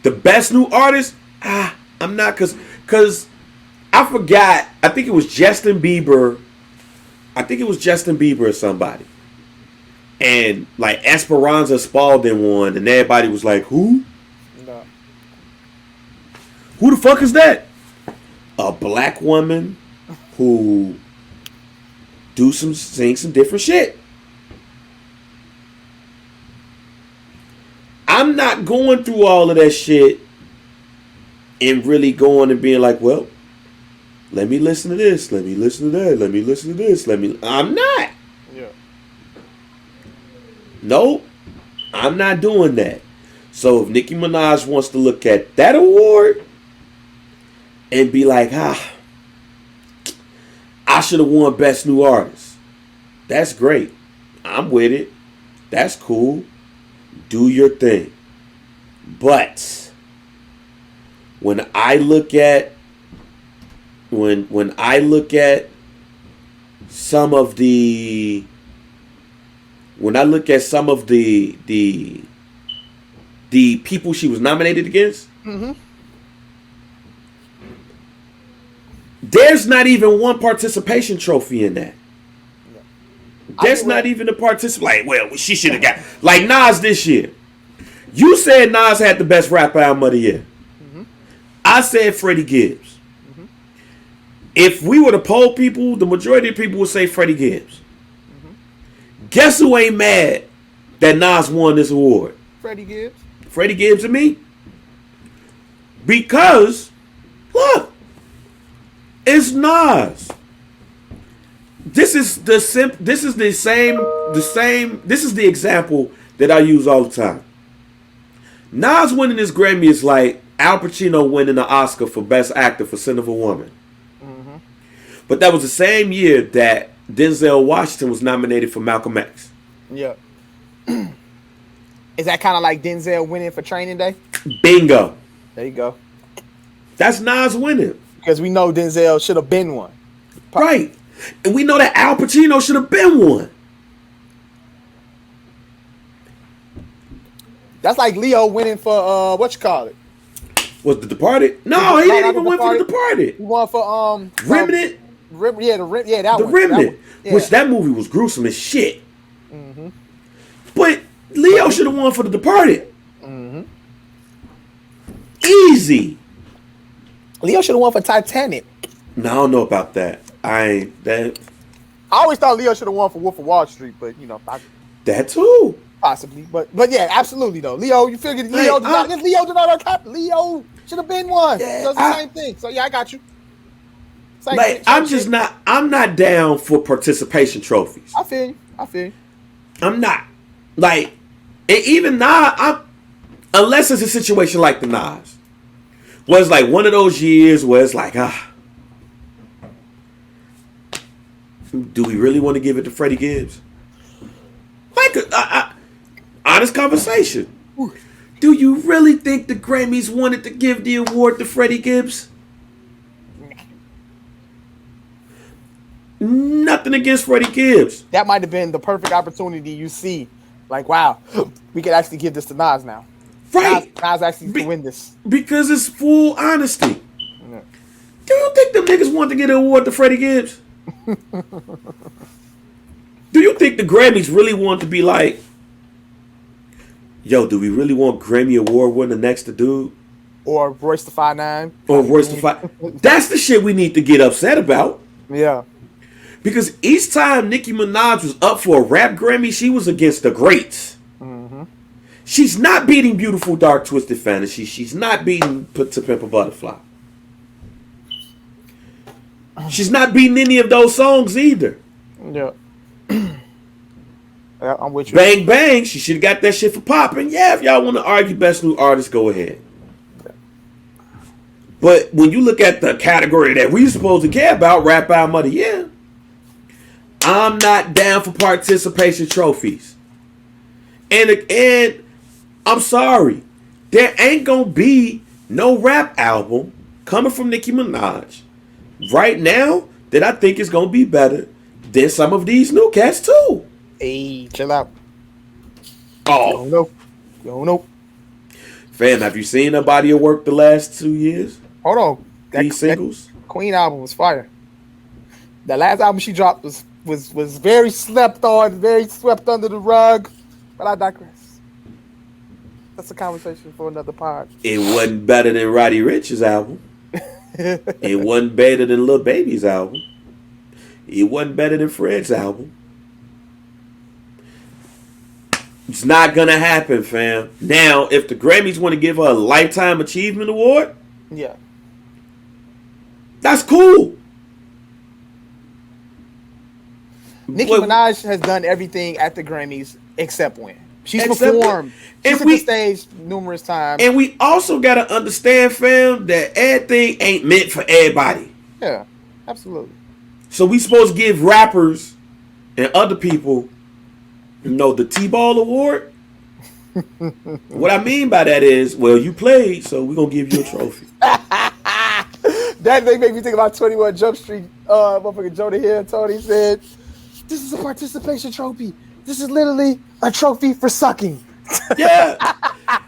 The Best New Artist? I'm not, because I forgot. I think it was Justin Bieber. Or somebody. And like Esperanza Spalding won, and everybody was like, who? No. Who the fuck is that? a black woman who sing some different shit. I'm not going through all of that shit and really going and being like, well, let me listen to this, let me listen to that, let me listen to this, I'm not. Yeah. Nope. I'm not doing that. So if Nicki Minaj wants to look at that award and be like, I should have won Best New Artist, that's great. I'm with it. That's cool. Do your thing. But when I look at some of the people she was nominated against, there's not even one participation trophy in that. There's not even a participation. Like, well, she should have got like Nas this year. You said Nas had the best rap album of the year. I said Freddie Gibbs. If we were to poll people, the majority of people would say Freddie Gibbs. Guess who ain't mad that Nas won this award? Freddie Gibbs. Freddie Gibbs and me. Because, look, it's Nas. This is the example that I use all the time. Nas winning this Grammy is like Al Pacino winning the Oscar for Best Actor for Sin of a Woman. But that was the same year that Denzel Washington was nominated for Malcolm X. Yeah. Is that kind of like Denzel winning for Training Day? Bingo. There you go. That's Nas winning. Because we know Denzel should have been one. Right. And we know that Al Pacino should have been one. That's like Leo winning for what you call it? Was The Departed? No, he didn't even win for The Departed. He won for Remnant. That The one. Remnant. Yeah. Which that movie was gruesome as shit. But Leo should have won for The Departed. Easy. Leo should have won for Titanic. No, I don't know about that. I always thought Leo should have won for Wolf of Wall Street, but that too. Possibly, but yeah, absolutely though. Leo, you figured Leo did not Leo should have been one. Yeah, so it's the same thing. So yeah, I got you. I'm not down for participation trophies. I feel you. I'm not. Like, and even Nas, unless it's a situation like the Nas, where it's like one of those years where it's like, do we really want to give it to Freddie Gibbs? Like, honest conversation. Do you really think the Grammys wanted to give the award to Freddie Gibbs? Nothing against Freddie Gibbs. That might have been the perfect opportunity you see. Like, wow, we could actually give this to Nas now. Right. Nas actually can win this. Because it's full honesty. Yeah. Do you think them niggas want to get an award to Freddie Gibbs? Do you think the Grammys really want to be like, yo, do we really want Grammy Award winner next to dude? Or Royce the 5'9"? Or Royce the 5'9"? That's the shit we need to get upset about. Yeah. Because each time Nicki Minaj was up for a rap Grammy, she was against the greats. She's not beating Beautiful Dark Twisted Fantasy. She's not beating To Pimp a Butterfly. She's not beating any of those songs either. Yeah. I'm with you. Bang Bang, she should have got that shit for popping. Yeah, if y'all want to argue Best New Artist, go ahead. But when you look at the category that we supposed to care about, Rap Album of the Year, I'm not down for participation trophies. And I'm sorry, there ain't gonna be no rap album coming from Nicki Minaj right now that I think is gonna be better than some of these new cats too. Hey, chill out. Oh, you don't know. Fam, have you seen her body of work the last 2 years? Hold on. These singles? That Queen album was fire. The last album she dropped was very slept on, very swept under the rug. But I digress. That's a conversation for another pod. It wasn't better than Roddy Ricch's album. It wasn't better than Lil Baby's album. It wasn't better than Fred's album. It's not gonna happen, fam. Now, if the Grammys want to give her a Lifetime Achievement Award, yeah, that's cool. Nicki Minaj has done everything at the Grammys except win. She's performed. She's hit the stage numerous times. And we also gotta understand, fam, that everything ain't meant for everybody. Yeah, absolutely. So we supposed to give rappers and other people, the T-Ball Award. What I mean by that is, well, you played, so we're gonna give you a trophy. That they make me think about 21 Jump Street. Motherfucker Jonah Hill and Tony said, "This is a participation trophy. This is literally a trophy for sucking." Yeah.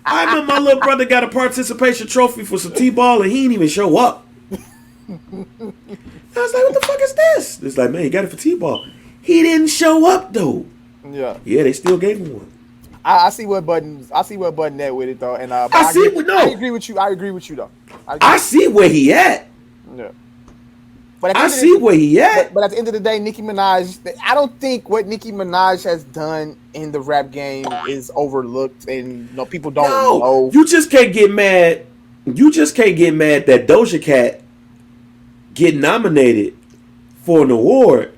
I remember my little brother got a participation trophy for some T-ball and he didn't even show up. I was like, what the fuck is this? It's like, man, he got it for T-ball. He didn't show up though. Yeah. Yeah, they still gave him one. I see what Button that with it though. And I agree with you. I agree with you though. I see where he at. Yeah. But I see where he at. But at the end of the day, Nicki Minaj, I don't think what Nicki Minaj has done in the rap game is overlooked, and people don't know. You just can't get mad. You just can't get mad that Doja Cat get nominated for an award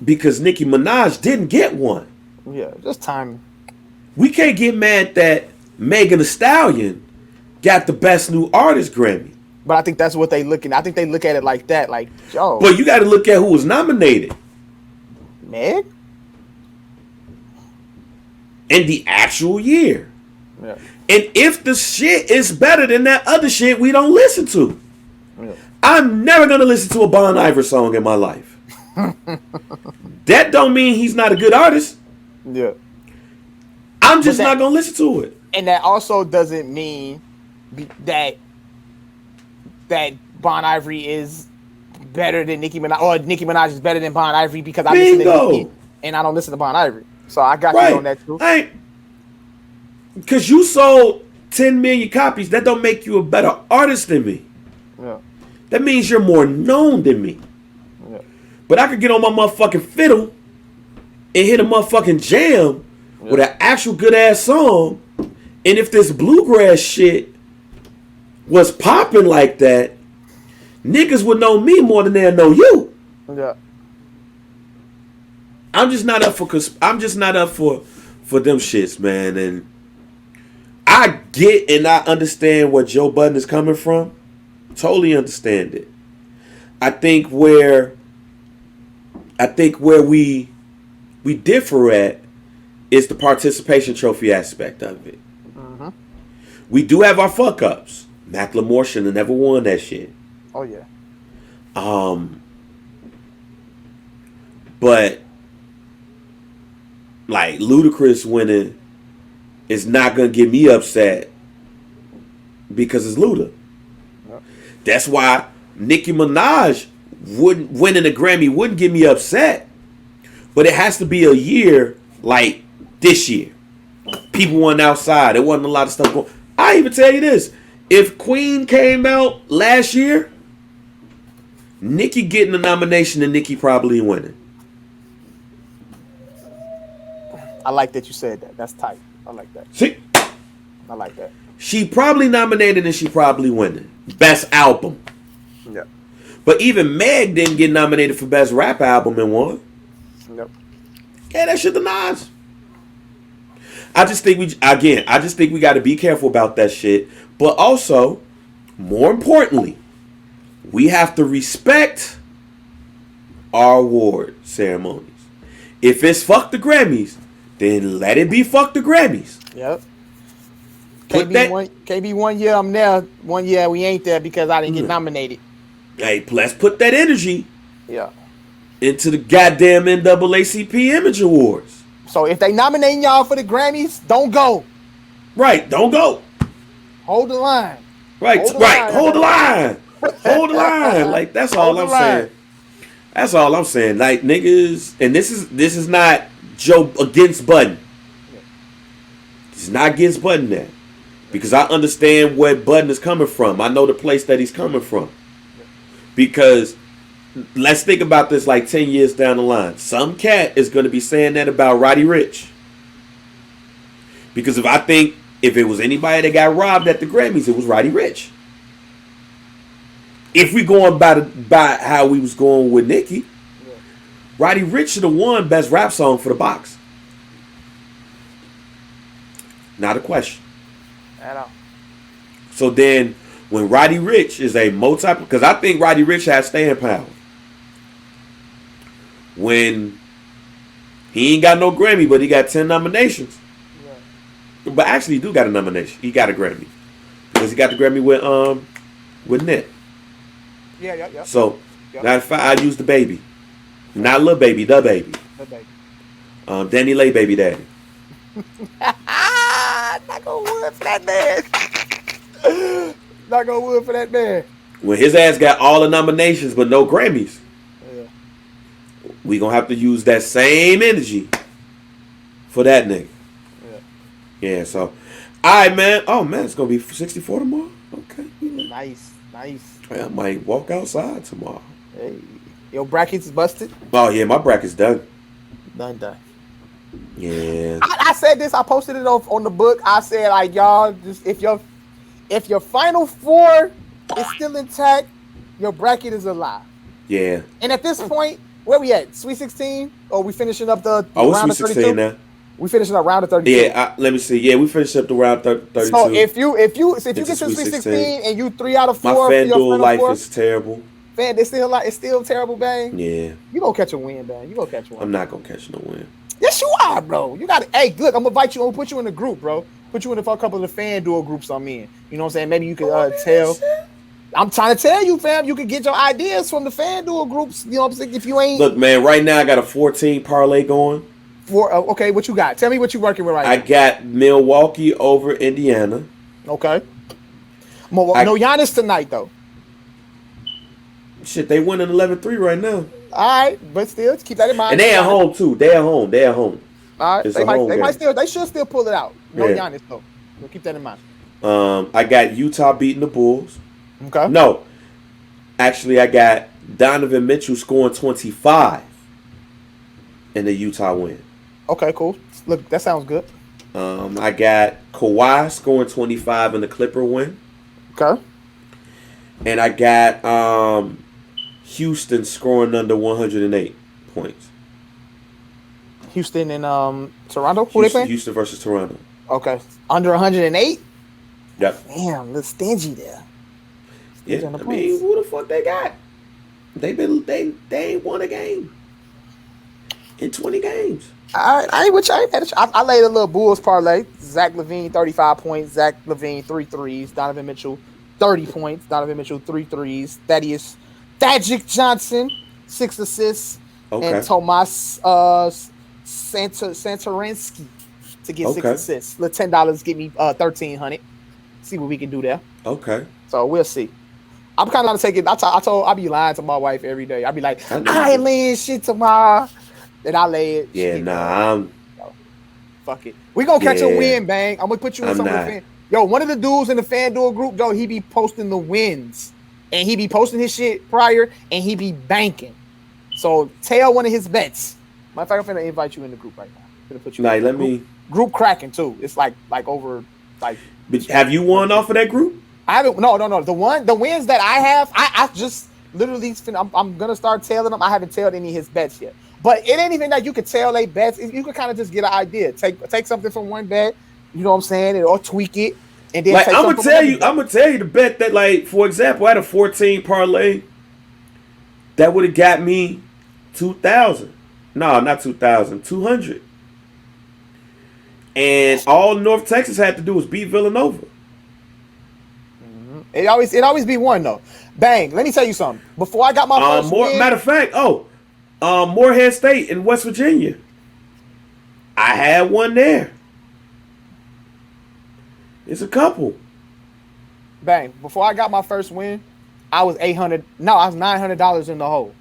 because Nicki Minaj didn't get one. Yeah, just timing. We can't get mad that Megan Thee Stallion got the Best New Artist Grammy. But I think that's what they looking. I think they look at it like that, like, yo. But you got to look at who was nominated. Meg? In the actual year. Yeah. And if the shit is better than that other shit, we don't listen to. Yeah. I'm never going to listen to a Bon Iver song in my life. That don't mean he's not a good artist. Yeah. I'm just not going to listen to it. And that also doesn't mean that Bon Ivory is better than Nicki Minaj, or Nicki Minaj is better than Bon Ivory because I listen to Nicki and I don't listen to Bon Ivory. So I got you on that too. Because you sold 10 million copies, that don't make you a better artist than me. Yeah. That means you're more known than me. Yeah. But I could get on my motherfucking fiddle and hit a motherfucking jam with an actual good ass song. And if this bluegrass shit was popping like that, niggas would know me more than they'll know you. Yeah. I'm just not up for them shits, man. And I get and I understand where Joe Budden is coming from. Totally understand it. I think where we differ at is the participation trophy aspect of it. Mm-hmm. We do have our fuck ups. Macklemore should have never won that shit. Oh yeah. But like Ludacris winning is not gonna get me upset because it's Luda. Yep. That's why Nicki Minaj winning a Grammy wouldn't get me upset. But it has to be a year like this year. People weren't outside. There wasn't a lot of stuff going. I even tell you this. If Queen came out last year, Nicki getting the nomination and Nicki probably winning. I like that you said that. That's tight. I like that. See? I like that. She probably nominated and she probably winning. Best album. Yeah. But even Meg didn't get nominated for Best Rap Album and won. Yep. Yeah, that shit the Nas. I just think we got to be careful about that shit. But also, more importantly, we have to respect our award ceremonies. If it's fuck the Grammys, then let it be fuck the Grammys. Yep. KB 1 year I'm there, 1 year we ain't there because I didn't get nominated. Hey, let's put that energy into the goddamn NAACP Image Awards. So if they nominating y'all for the Grammys, don't go. Right, don't go. Hold the line. Right, hold the line. Hold the line. Like, that's all I'm saying. That's all I'm saying. Like, niggas, and this is not Joe against Budden. It's not against Budden there. Because I understand where Budden is coming from. I know the place that he's coming from. Because let's think about this like 10 years down the line. Some cat is going to be saying that about Roddy Ricch. Because if it was anybody that got robbed at the Grammys, it was Roddy Ricch. If we going by how we was going with Nicki, Roddy Ricch should have won Best Rap Song for the box. Not a question. At all. So then, when Roddy Ricch is a because I think Roddy Ricch has staying power. When he ain't got no Grammy, but he got 10 nominations. Yeah. But actually, he do got a nomination. He got a Grammy because he got the Grammy with Nip. Yeah. So, matter of fact, I use the baby, not Lil Baby, the baby. The baby. Danny Lay baby daddy. Not gonna wood for that man. Not gonna wood for that man. When his ass got all the nominations but no Grammys, we gonna have to use that same energy for that nigga. Yeah. So, all right, man. Oh man, it's gonna be 64 tomorrow. Okay. Nice. I might walk outside tomorrow. Hey, your brackets busted. Oh yeah, my bracket's done. Done. Yeah. I said this. I posted it on the book. I said like y'all, just if your final four is still intact, your bracket is alive. Yeah. And at this point, where we at? Sweet 16? Or we finishing up the round of 32? 16 now. We finishing up round of 32. Yeah, let me see. Yeah, we finished up the round 32. So if you get to Sweet 16 and you 3 out of 4, my FanDuel life is terrible. It's still terrible, Bang. Yeah. You gonna catch a win, Bang. You gonna catch one. I'm not gonna catch no win. Yes, you are, bro. You got to. Hey, look, I'm gonna invite you. I'm gonna put you in the group, bro. Put you in a couple of the FanDuel groups I'm in. You know what I'm saying? Maybe you could tell. I'm trying to tell you, fam. You can get your ideas from the FanDuel groups. You know what I'm saying? If you ain't. Look, man. Right now, I got a 14 parlay going. Okay, what you got? Tell me what you working with right now. I got Milwaukee over Indiana. Okay. No Giannis tonight though. Shit, they winning 11-3 right now. All right, but still, keep that in mind. And they at home too. They at home. All right, they should still pull it out. No Giannis though. So keep that in mind. I got Utah beating the Bulls. Okay. No, actually, I got Donovan Mitchell scoring 25 in the Utah win. Okay, cool. Look, that sounds good. I got Kawhi scoring 25 in the Clipper win. Okay. And I got Houston scoring under 108 points. Houston and Toronto? Who they playing? Houston versus Toronto. Okay. Under 108? Yep. Damn, a little stingy there. Yeah, I mean, who the fuck they got? They ain't won a game in 20 games. All right, I laid a little Bulls parlay. Zach LaVine, 35 points. Zach LaVine, 3 threes. Donovan Mitchell, 30 points. Donovan Mitchell, 3 threes. Derrick Jaxn, 6 assists. Okay. And Tomas Satoransky to get 6 assists. Let $10 get me $1,300. See what we can do there. Okay. So we'll see. I'm kind of taking. I be lying to my wife every day. I be like, I ain't laying shit tomorrow. Then I lay it. Yeah, nah. Fuck it. We gonna catch a win, Bang. I'm gonna put you in some of the fan. Yo, one of the dudes in the FanDuel group, though, he be posting the wins, and he be posting his shit prior, and he be banking. So tell one of his bets. Matter of fact, I'm finna invite you in the group right now. I'm finna put you. Like, in the group cracking too. It's like over like. But have you won off of that group? I haven't. No. The wins that I have, I just literally. I'm gonna start tailing them. I haven't tailed any of his bets yet. But it ain't even that you could tell they bets. You could kind of just get an idea. Take something from one bet. You know what I'm saying? Or tweak it, and then. Like I'm gonna tell you the bet that, like, for example, I had a 14 parlay. That would have got me 2,000. No, not 2,000. 200. And all North Texas had to do was beat Villanova. Mm-hmm. It always be one though. Bang. Let me tell you something. Before I got my first win, matter of fact, Morehead State in West Virginia. I had one there. It's a couple. Bang. Before I got my first win, I was $800. No, I was $900 in the hole.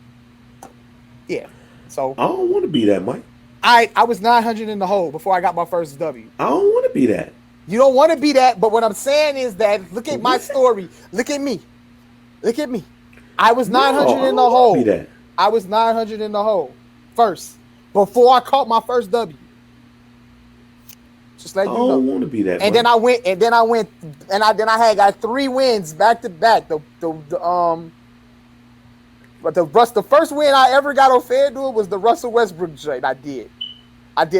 Yeah. So I don't want to be that, Mike. I was $900 in the hole before I got my first W. I don't want to be that. You don't want to be that, but what I'm saying is that look at my story. Look at me. I was 900 in the hole. Be that. I was 900 in the hole first before I caught my first W. Just let you know. I don't want to be that. And then I went, and then I got 3 wins back to back. But the first win I ever got on FanDuel was the Russell Westbrook trade. I did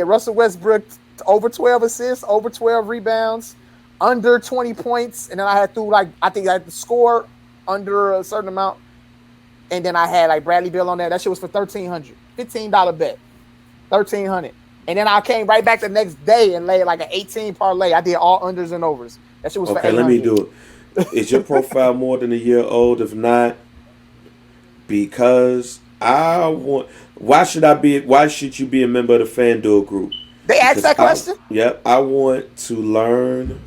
Russell Westbrook over 12 assists, over 12 rebounds, under 20 points, and then I had to I had to score under a certain amount, and then I had like Bradley Beal on there. That shit was for $1,300, $15 bet, $1,300. And then I came right back the next day and laid like an 18 parlay. I did all unders and overs. That shit was for $800. Let me do it. Is your profile more than a year old? If not, because I want. Why should you be a member of the FanDuel group? They asked that question? Yep. I want to learn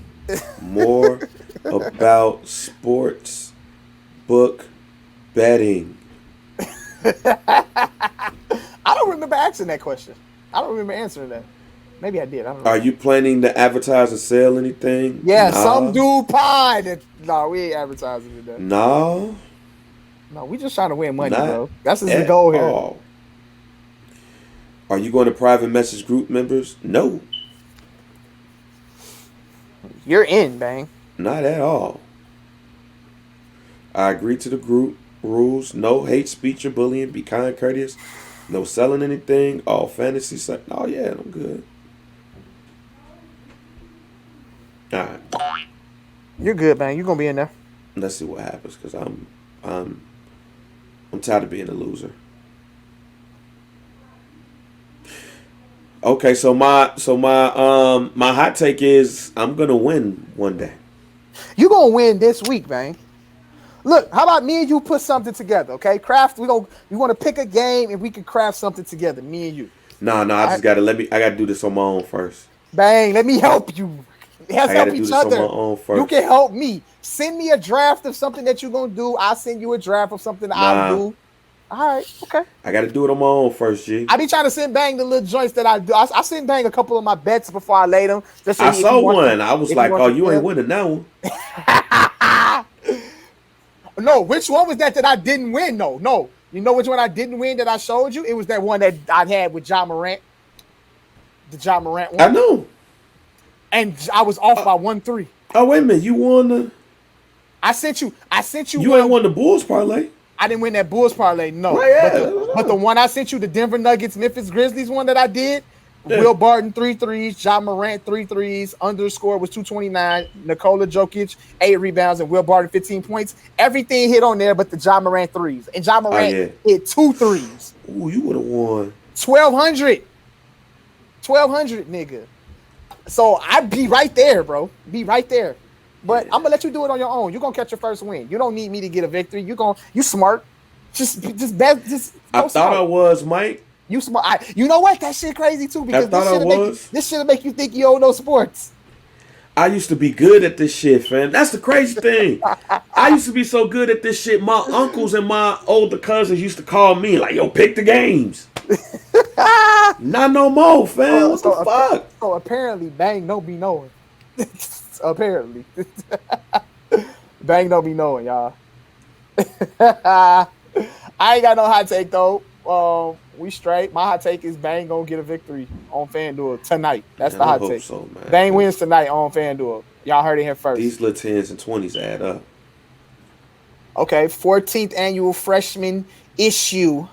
more about sports book betting. I don't remember asking that question. I don't remember answering that. Maybe I did. I don't know. Are you planning to advertise or sell anything? Yeah, some dude pie. No, we ain't advertising today. No, we just trying to win money, bro. That's just the goal here. All. Are you going to private message group members? No. You're in, bang. Not at all. I agree to the group rules. No hate speech or bullying. Be kind, courteous. No selling anything. All fantasy stuff. Oh yeah, I'm good. All right. You're good, man. You're gonna be in there. Let's see what happens, cause I'm tired of being a loser. Okay, so my hot take is I'm gonna win one day. You gonna win this week, man. Look, how about me and you put something together, okay? We want to pick a game and we can craft something together, me and you. No, I gotta do this on my own first. Bang, let me help you. Let's help each other. You can help me. Send me a draft of something that you're gonna do. I'll send you a draft of something that I'll do. All right, okay. I gotta do it on my own first, G. I be trying to send Bang the little joints that I do. I send Bang a couple of my bets before I lay them. I saw one. I was like, oh, you ain't winning that one. No, which one was that I didn't win? No. You know which one I didn't win that I showed you? It was that one that I had with Ja Morant. The Ja Morant one. I know. And I was off by 1-3. Oh, wait a minute. You won the... I sent you. You ain't won the Bulls parlay. I didn't win that Bulls parlay, no. Right, yeah. But the one I sent you, the Denver Nuggets, Memphis Grizzlies one that I did, Will Barton 3 threes, Ja Morant 3 threes, underscore was 229, Nikola Jokic 8 rebounds, and Will Barton 15 points. Everything hit on there but the Ja Morant threes. And Ja Morant hit 2 threes. Ooh, you would have won. 1,200, nigga. So I'd be right there, bro. Be right there. But I'm gonna let you do it on your own. You're gonna catch your first win. You don't need me to get a victory. You smart. Just bet. I thought I was, Mike. You smart. You know what? That shit crazy too because this shit'll make you think you don't know sports. I used to be good at this shit, fam. That's the crazy thing. I used to be so good at this shit. My uncles and my older cousins used to call me like, "Yo, pick the games." Not no more, fam. What the fuck? So apparently, Bang don't be knowing. Apparently, Bang don't be knowing, y'all. I ain't got no hot take though. We straight. My hot take is Bang gonna get a victory on FanDuel tonight. That's the hot take. So, man. Bang wins tonight on FanDuel. Y'all heard it here first. These little 10s and 20s add up. Okay, 14th annual freshman issue.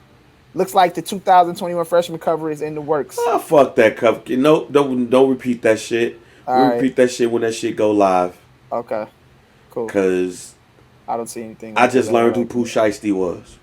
Looks like the 2021 freshman cover is in the works. Oh, fuck that cover. No, don't repeat that shit. We'll repeat that shit when that shit go live. Okay, cool. Because I don't see anything. I just learned who Pooh Shiesty was.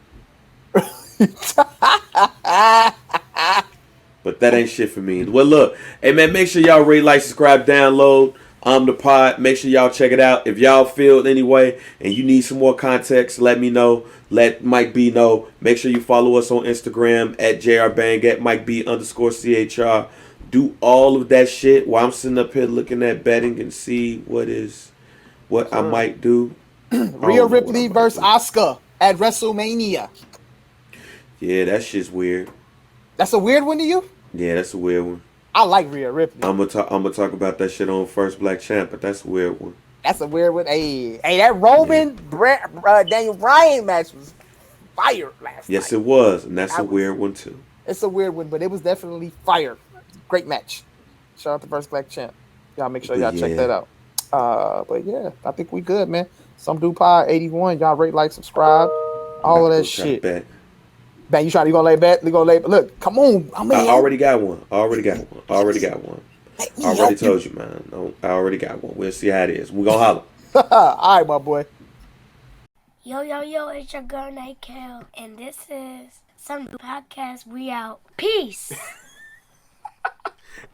But that ain't shit for me. Well, look. Hey, man, make sure y'all rate, like, subscribe, download the pod. Make sure y'all check it out. If y'all feel anyway and you need some more context, let me know. Let Mike B know. Make sure you follow us on Instagram at JRBang, at Mike B _CHR. Do all of that shit while I'm sitting up here looking at betting and see what I might do. Rhea Ripley versus Asuka at WrestleMania. Yeah, that shit's weird. That's a weird one to you? Yeah, that's a weird one. I like Rhea Ripley. I'm gonna talk about that shit on First Black Champ, but that's a weird one. That's a weird one. Hey, that Roman Daniel Bryan match was fire last night. Yes, it was, and that's a weird one too. It's a weird one, but it was definitely fire. Great match. Shout out to First Black Champ. Y'all make sure y'all check that out. But yeah, I think we good, man. Some Dude Pod 81. Y'all rate, like, subscribe, all of that shit. Man, you gonna lay bet? You gonna lay? Look, come on. I already got one. I already told you, man. I already got one. We'll see how it is. We gonna holler. All right, my boy. Yo, it's your girl, Night Kel, and this is Some Podcast. We out. Peace.